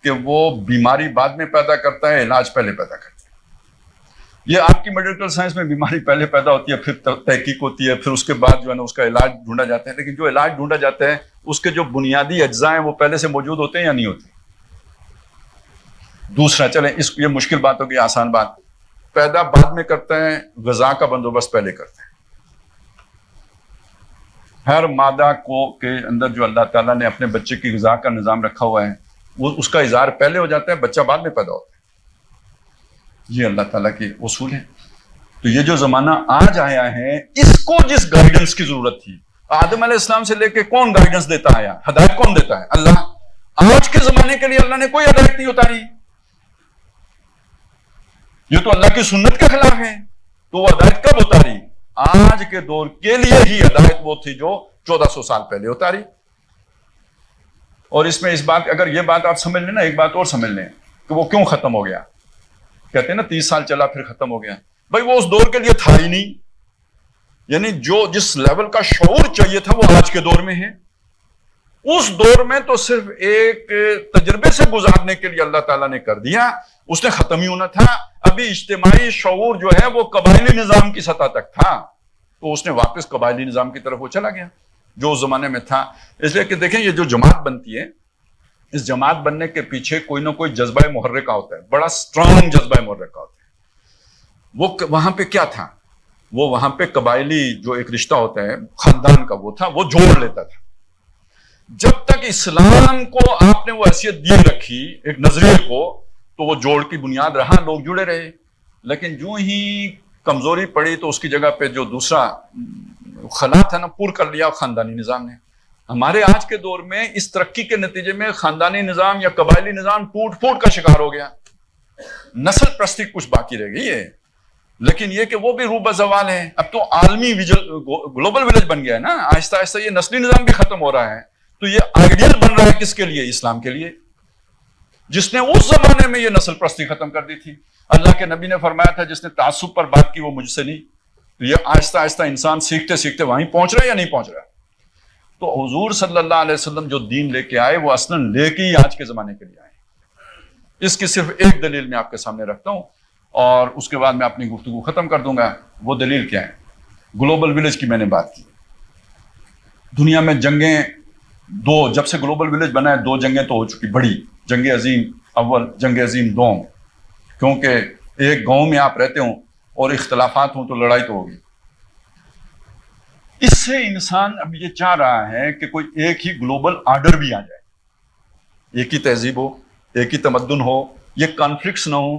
کہ وہ بیماری بعد میں پیدا کرتا ہے، علاج پہلے پیدا کرتا ہے. یہ آپ کی میڈیکل سائنس میں بیماری پہلے پیدا ہوتی ہے، پھر تحقیق ہوتی ہے، پھر اس کے بعد جو ہے نا اس کا علاج ڈھونڈا جاتا ہے. لیکن جو علاج ڈھونڈا جاتا ہے اس کے جو بنیادی اجزاء ہیں وہ پہلے سے موجود ہوتے ہیں یا نہیں ہوتے. دوسرا، چلیں یہ مشکل بات ہوگی، آسان بات. پیدا بعد میں کرتا ہے، غذا کا بندوبست پہلے کرتا ہے. ہر مادہ کے اندر جو اللہ تعالیٰ نے اپنے بچے کی غذا کا نظام رکھا ہوا ہے، وہ اس کا اظہار پہلے ہو جاتا ہے، بچہ بعد میں پیدا ہوتا ہے. یہ اللہ تعالیٰ کے اصول ہے. تو یہ جو زمانہ آج آیا ہے، اس کو جس گائیڈنس کی ضرورت تھی، آدم علیہ السلام سے لے کے کون گائیڈنس دیتا آیا، ہدایت کون دیتا ہے؟ اللہ. آج کے زمانے کے لیے اللہ نے کوئی ہدایت نہیں اتاری. یہ تو اللہ کی سنت کے خلاف ہے. تو وہ ہدایت کب اتاری؟ آج کے دور کے لیے ہی ہدایت وہ تھی جو 1400 سال پہلے اتاری. اور اس میں اگر یہ بات آپ سمجھ لیں نا، ایک بات اور سمجھ لیں کہ وہ کیوں ختم ہو گیا. کہتے ہیں نا 30 سال چلا پھر ختم ہو گیا. بھائی وہ اس دور کے لیے تھا ہی نہیں. یعنی جس لیول کا شعور چاہیے تھا وہ آج کے دور میں ہے. اس دور میں تو صرف ایک تجربے سے گزارنے کے لیے اللہ تعالیٰ نے کر دیا، اس نے ختم ہی ہونا تھا. ابھی اجتماعی شعور جو ہے وہ قبائلی نظام کی سطح تک تھا، تو اس نے واپس قبائلی نظام کی طرف وہ چلا گیا جو اس زمانے میں تھا. اس لیے کہ دیکھیں یہ جو جماعت بنتی ہے، اس جماعت بننے کے پیچھے کوئی نہ کوئی جذبہ محرکہ ہوتا ہے، بڑا سٹرانگ جذبہ محرکہ ہوتا ہے. وہ وہاں پہ کیا تھا؟ وہ وہاں پہ قبائلی جو ایک رشتہ ہوتا ہے خاندان کا، وہ تھا، وہ جوڑ لیتا تھا. جب تک اسلام کو آپ نے وہ حیثیت دی رکھی ایک نظریے کو، تو وہ جوڑ کی بنیاد رہا، لوگ جڑے رہے. لیکن جو ہی کمزوری پڑی تو اس کی جگہ پہ جو دوسرا خلا تھا نا، پور کر لیا خاندانی نظام نے. ہمارے آج کے دور میں اس ترقی کے نتیجے میں خاندانی نظام یا قبائلی نظام ٹوٹ پھوٹ کا شکار ہو گیا. نسل پرستی کچھ باقی رہ گئی ہے، لیکن یہ کہ وہ بھی روبہ زوال ہے. اب تو عالمی گلوبل ولیج بن گیا ہے نا. آہستہ آہستہ یہ نسلی نظام بھی ختم ہو رہا ہے. تو یہ آئیڈیل بن رہا ہے کس کے لیے؟ اسلام کے لیے، جس نے اس زمانے میں یہ نسل پرستی ختم کر دی تھی. اللہ کے نبی نے فرمایا تھا جس نے تعصب پر بات کی وہ مجھ سے نہیں. تو یہ آہستہ آہستہ انسان سیکھتے سیکھتے وہیں پہنچ رہا ہے یا نہیں پہنچ رہا. تو حضور صلی اللہ علیہ وسلم جو دین لے کے آئے وہ اصلاً لے کے ہی آج کے زمانے کے لیے آئے. اس کی صرف ایک دلیل میں آپ کے سامنے رکھتا ہوں اور اس کے بعد میں اپنی گفتگو ختم کر دوں گا. وہ دلیل کیا ہے؟ گلوبل ولیج کی میں نے بات کی. دنیا میں جنگیں جب سے گلوبل ولیج بنا ہے 2 جنگیں تو ہو چکی بڑی. جنگ عظیم اول، جنگ عظیم دوم. کیونکہ ایک گاؤں میں آپ رہتے ہوں اور اختلافات ہوں تو لڑائی تو ہوگی. اس سے انسان اب یہ چاہ رہا ہے کہ کوئی ایک ہی گلوبل آرڈر بھی آ جائے، ایک ہی تہذیب ہو، ایک ہی تمدن ہو، یہ کانفلکٹس نہ ہو،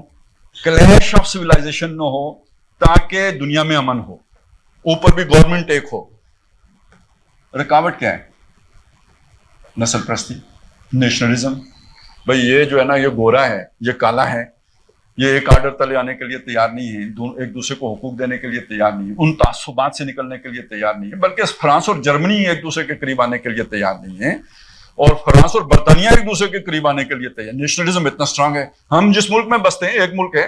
کلیش آف سویلائزیشن نہ ہو، تاکہ دنیا میں امن ہو، اوپر بھی گورنمنٹ ایک ہو. رکاوٹ کیا ہے؟ نسل پرستی، نیشنلزم. بھئی یہ جو ہے نا، یہ گورا ہے، یہ کالا ہے، یہ ایک آرڈر تلے آنے کے لیے تیار نہیں ہے، ایک دوسرے کو حقوق دینے کے لیے تیار نہیں ہے، ان تعصبات سے نکلنے کے لیے تیار نہیں ہے. بلکہ فرانس اور جرمنی ایک دوسرے کے قریب آنے کے لیے تیار نہیں ہے، اور فرانس اور برطانیہ ایک دوسرے کے قریب آنے کے لیے تیار. نیشنلزم اتنا سٹرانگ ہے. ہم جس ملک میں بستے ہیں ایک ملک ہے،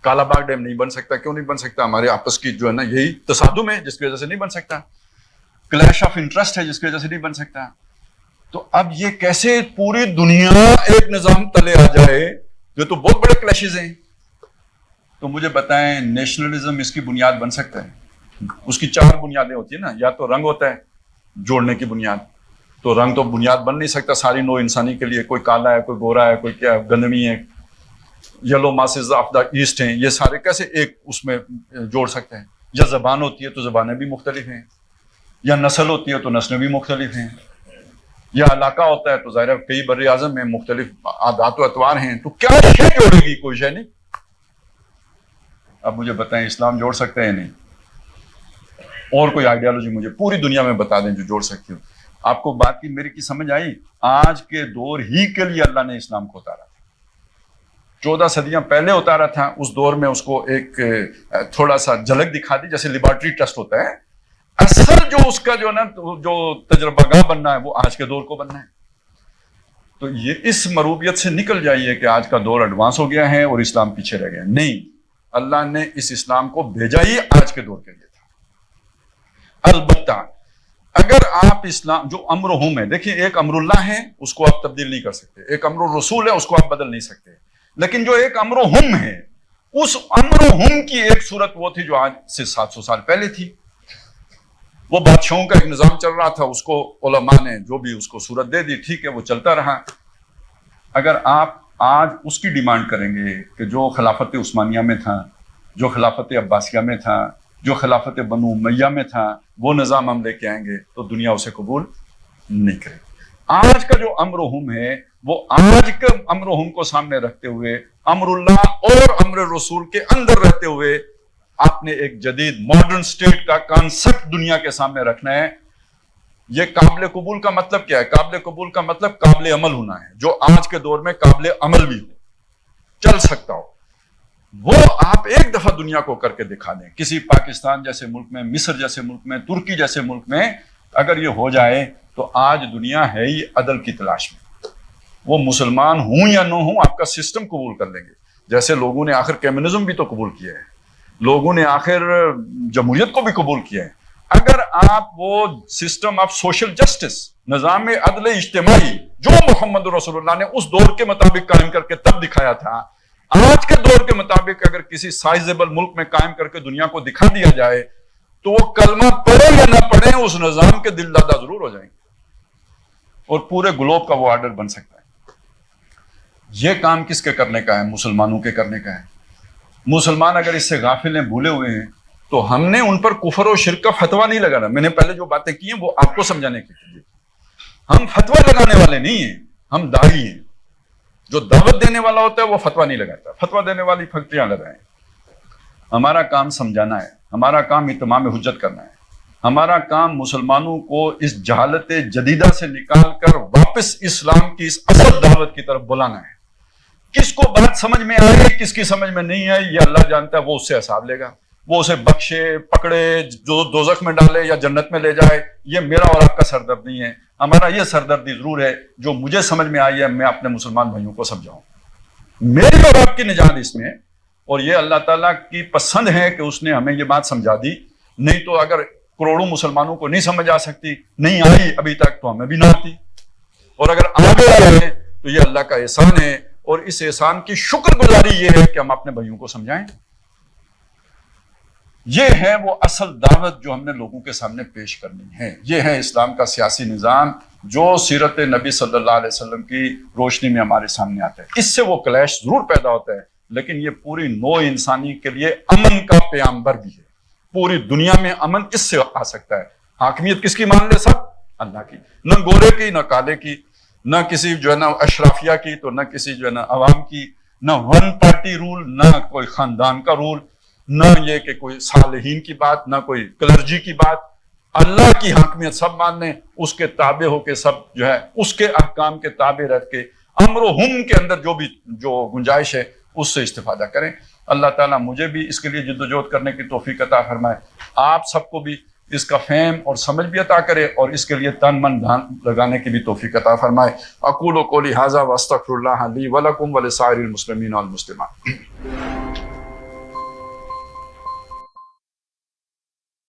کالا باغ ڈیم نہیں بن سکتا. کیوں نہیں بن سکتا؟ ہمارے آپس کی جو ہے نا یہی تصادم ہے جس کی وجہ سے نہیں بن سکتا. کلیش آف انٹرسٹ ہے جس کی وجہ سے نہیں بن سکتا. تو اب یہ کیسے پوری دنیا ایک نظام تلے آ جائے؟ یہ تو بہت بڑے کلیشز ہیں. تو مجھے بتائیں نیشنلزم اس کی بنیاد بن سکتا ہے؟ اس کی 4 بنیادیں ہوتی ہیں نا. یا تو رنگ ہوتا ہے جوڑنے کی بنیاد، تو رنگ تو بنیاد بن نہیں سکتا ساری نو انسانی کے لیے. کوئی کالا ہے، کوئی گورا ہے، کوئی کیا گندمی ہے، yellow masses of the east ہیں، یہ سارے کیسے ایک اس میں جوڑ سکتے ہیں؟ یا زبان ہوتی ہے تو زبانیں بھی مختلف ہیں، یا نسل ہوتی ہے تو نسلیں بھی مختلف ہیں، یا علاقہ ہوتا ہے تو ظاہر ہے کئی بر اعظم میں مختلف عادات و اطوار ہیں. تو کیا شے جوڑے گی؟ کوئی شے نہیں. اب مجھے بتائیں اسلام جوڑ سکتا ہے یا نہیں؟ اور کوئی آئیڈیالوجی مجھے پوری دنیا میں بتا دیں جو جوڑ سکتی ہو. آپ کو بات کی میری کی سمجھ آئی؟ آج کے دور ہی کے لیے اللہ نے اسلام کو اتارا تھا. 14 صدیاں پہلے اتارا تھا. اس دور میں اس کو ایک تھوڑا سا جھلک دکھا دی، جیسے لیبارٹری ٹیسٹ ہوتا ہے. اصل جو اس کا جو نا جو تجربہ گاہ بننا ہے وہ آج کے دور کو بننا ہے. تو یہ اس مروبیت سے نکل جائیے کہ آج کا دور ایڈوانس ہو گیا ہے اور اسلام پیچھے رہ گیا. نہیں، اللہ نے اس اسلام کو بھیجا ہی آج کے دور کے لیے تھا۔ البتہ اگر آپ اسلام جو امر ہم ہے، دیکھیں ایک امر اللہ ہے اس کو آپ تبدیل نہیں کر سکتے، ایک امر الرسول ہے اس کو آپ بدل نہیں سکتے، لیکن جو ایک امر ہم ہے اس امر ہم کی ایک صورت وہ تھی جو آج سے 700 سال پہلے تھی۔ وہ بادشاہوں کا ایک نظام چل رہا تھا، اس کو علماء نے جو بھی اس کو صورت دے دی، ٹھیک ہے وہ چلتا رہا۔ اگر آپ آج اس کی ڈیمانڈ کریں گے کہ جو خلافت عثمانیہ میں تھا، جو خلافت عباسیہ میں تھا، جو خلافت بنو امیہ میں تھا، وہ نظام ہم لے کے آئیں گے تو دنیا اسے قبول نہیں کرے گی۔ آج کا جو امر ہم ہے وہ آج کے امر ہم کو سامنے رکھتے ہوئے امر اللہ اور امر رسول کے اندر رہتے ہوئے آپ نے ایک جدید ماڈرن سٹیٹ کا کانسیپٹ دنیا کے سامنے رکھنا ہے۔ یہ قابل قبول کا مطلب کیا ہے؟ قابل قبول کا مطلب قابل عمل ہونا ہے، جو آج کے دور میں قابل عمل بھی ہو، چل سکتا ہو۔ وہ آپ ایک دفعہ دنیا کو کر کے دکھا دیں، کسی پاکستان جیسے ملک میں، مصر جیسے ملک میں، ترکی جیسے ملک میں اگر یہ ہو جائے تو آج دنیا ہے ہی عدل کی تلاش میں۔ وہ مسلمان ہوں یا نہ ہوں آپ کا سسٹم قبول کر لیں گے، جیسے لوگوں نے آخر کمیونزم بھی تو قبول کیا ہے، لوگوں نے آخر جمہوریت کو بھی قبول کیا ہے۔ اگر آپ وہ سسٹم آف سوشل جسٹس، نظام عدل اجتماعی جو محمد رسول اللہ نے اس دور کے مطابق قائم کر کے تب دکھایا تھا، آج کے دور کے مطابق اگر کسی سائزیبل ملک میں قائم کر کے دنیا کو دکھا دیا جائے تو وہ کلمہ پڑھے یا نہ پڑھے اس نظام کے دل دادا ضرور ہو جائیں گے اور پورے گلوب کا وہ آرڈر بن سکتا ہے۔ یہ کام کس کے کرنے کا ہے؟ مسلمانوں کے کرنے کا ہے۔ مسلمان اگر اس سے غافل ہیں، بھولے ہوئے ہیں، تو ہم نے ان پر کفر و شرک کا فتویٰ نہیں لگانا۔ میں نے پہلے جو باتیں کی ہیں وہ آپ کو سمجھانے کے لیے، ہم فتویٰ لگانے والے نہیں ہیں، ہم داعی ہیں۔ جو دعوت دینے والا ہوتا ہے وہ فتویٰ نہیں لگاتا، فتویٰ دینے والی فیکٹریاں لگائیں۔ ہمارا کام سمجھانا ہے، ہمارا کام اتمام حجت کرنا ہے، ہمارا کام مسلمانوں کو اس جہالت جدیدہ سے نکال کر واپس اسلام کی اس اصل دعوت کی طرف بلانا ہے۔ کس کو بات سمجھ میں آئے، کس کی سمجھ میں نہیں آئی، یہ اللہ جانتا ہے، وہ اس سے حساب لے گا، وہ اسے بخشے، پکڑے، جو دوزخ میں ڈالے یا جنت میں لے جائے، یہ میرا اور آپ کا سردرد نہیں ہے۔ ہمارا یہ سردردی ضرور ہے جو مجھے سمجھ میں آئی ہے، میں اپنے مسلمان بھائیوں کو سمجھاؤں، میری اور آپ کی نجات اس میں، اور یہ اللہ تعالیٰ کی پسند ہے کہ اس نے ہمیں یہ بات سمجھا دی۔ نہیں تو اگر کروڑوں مسلمانوں کو نہیں سمجھ آ سکتی، نہیں آئی ابھی تک، تو ہمیں بھی نہ آتی، اور اگر آگے آئے تو یہ اللہ کا احسان ہے، اور اس احسان کی شکر گزاری یہ ہے کہ ہم اپنے بھائیوں کو سمجھائیں۔ یہ ہے وہ اصل دعوت جو ہم نے لوگوں کے سامنے پیش کرنی ہے۔ یہ ہے اسلام کا سیاسی نظام جو سیرت نبی صلی اللہ علیہ وسلم کی روشنی میں ہمارے سامنے آتا ہے۔ اس سے وہ کلیش ضرور پیدا ہوتا ہے، لیکن یہ پوری نوع انسانی کے لیے امن کا پیامبر بھی ہے۔ پوری دنیا میں امن اس سے آ سکتا ہے۔ حاکمیت کس کی مان لے؟ سب اللہ کی، نہ گورے کی نہ کالے کی، نہ کسی جو ہے نا اشرافیہ کی، تو نہ کسی جو ہے نا عوام کی، نہ ون پارٹی رول، نہ کوئی خاندان کا رول، نہ یہ کہ کوئی صالحین کی بات، نہ کوئی کلرجی کی بات۔ اللہ کی حاکمیت سب مان لیں، اس کے تابع ہو کے سب جو ہے اس کے احکام کے تابع رہ کے امر و ہم کے اندر جو گنجائش ہے اس سے استفادہ کریں۔ اللہ تعالیٰ مجھے بھی اس کے لیے جدوجہد کرنے کی توفیق عطا فرمائے، آپ سب کو بھی اس کا فہم اور سمجھ بھی عطا کرے، اور اس کے لیے تن من دھیان لگانے کی بھی توفیق عطا فرمائے۔ اقول قولی ھذا واستغفر اللہ لی ولکم ولسائر المسلمین والمسلمات۔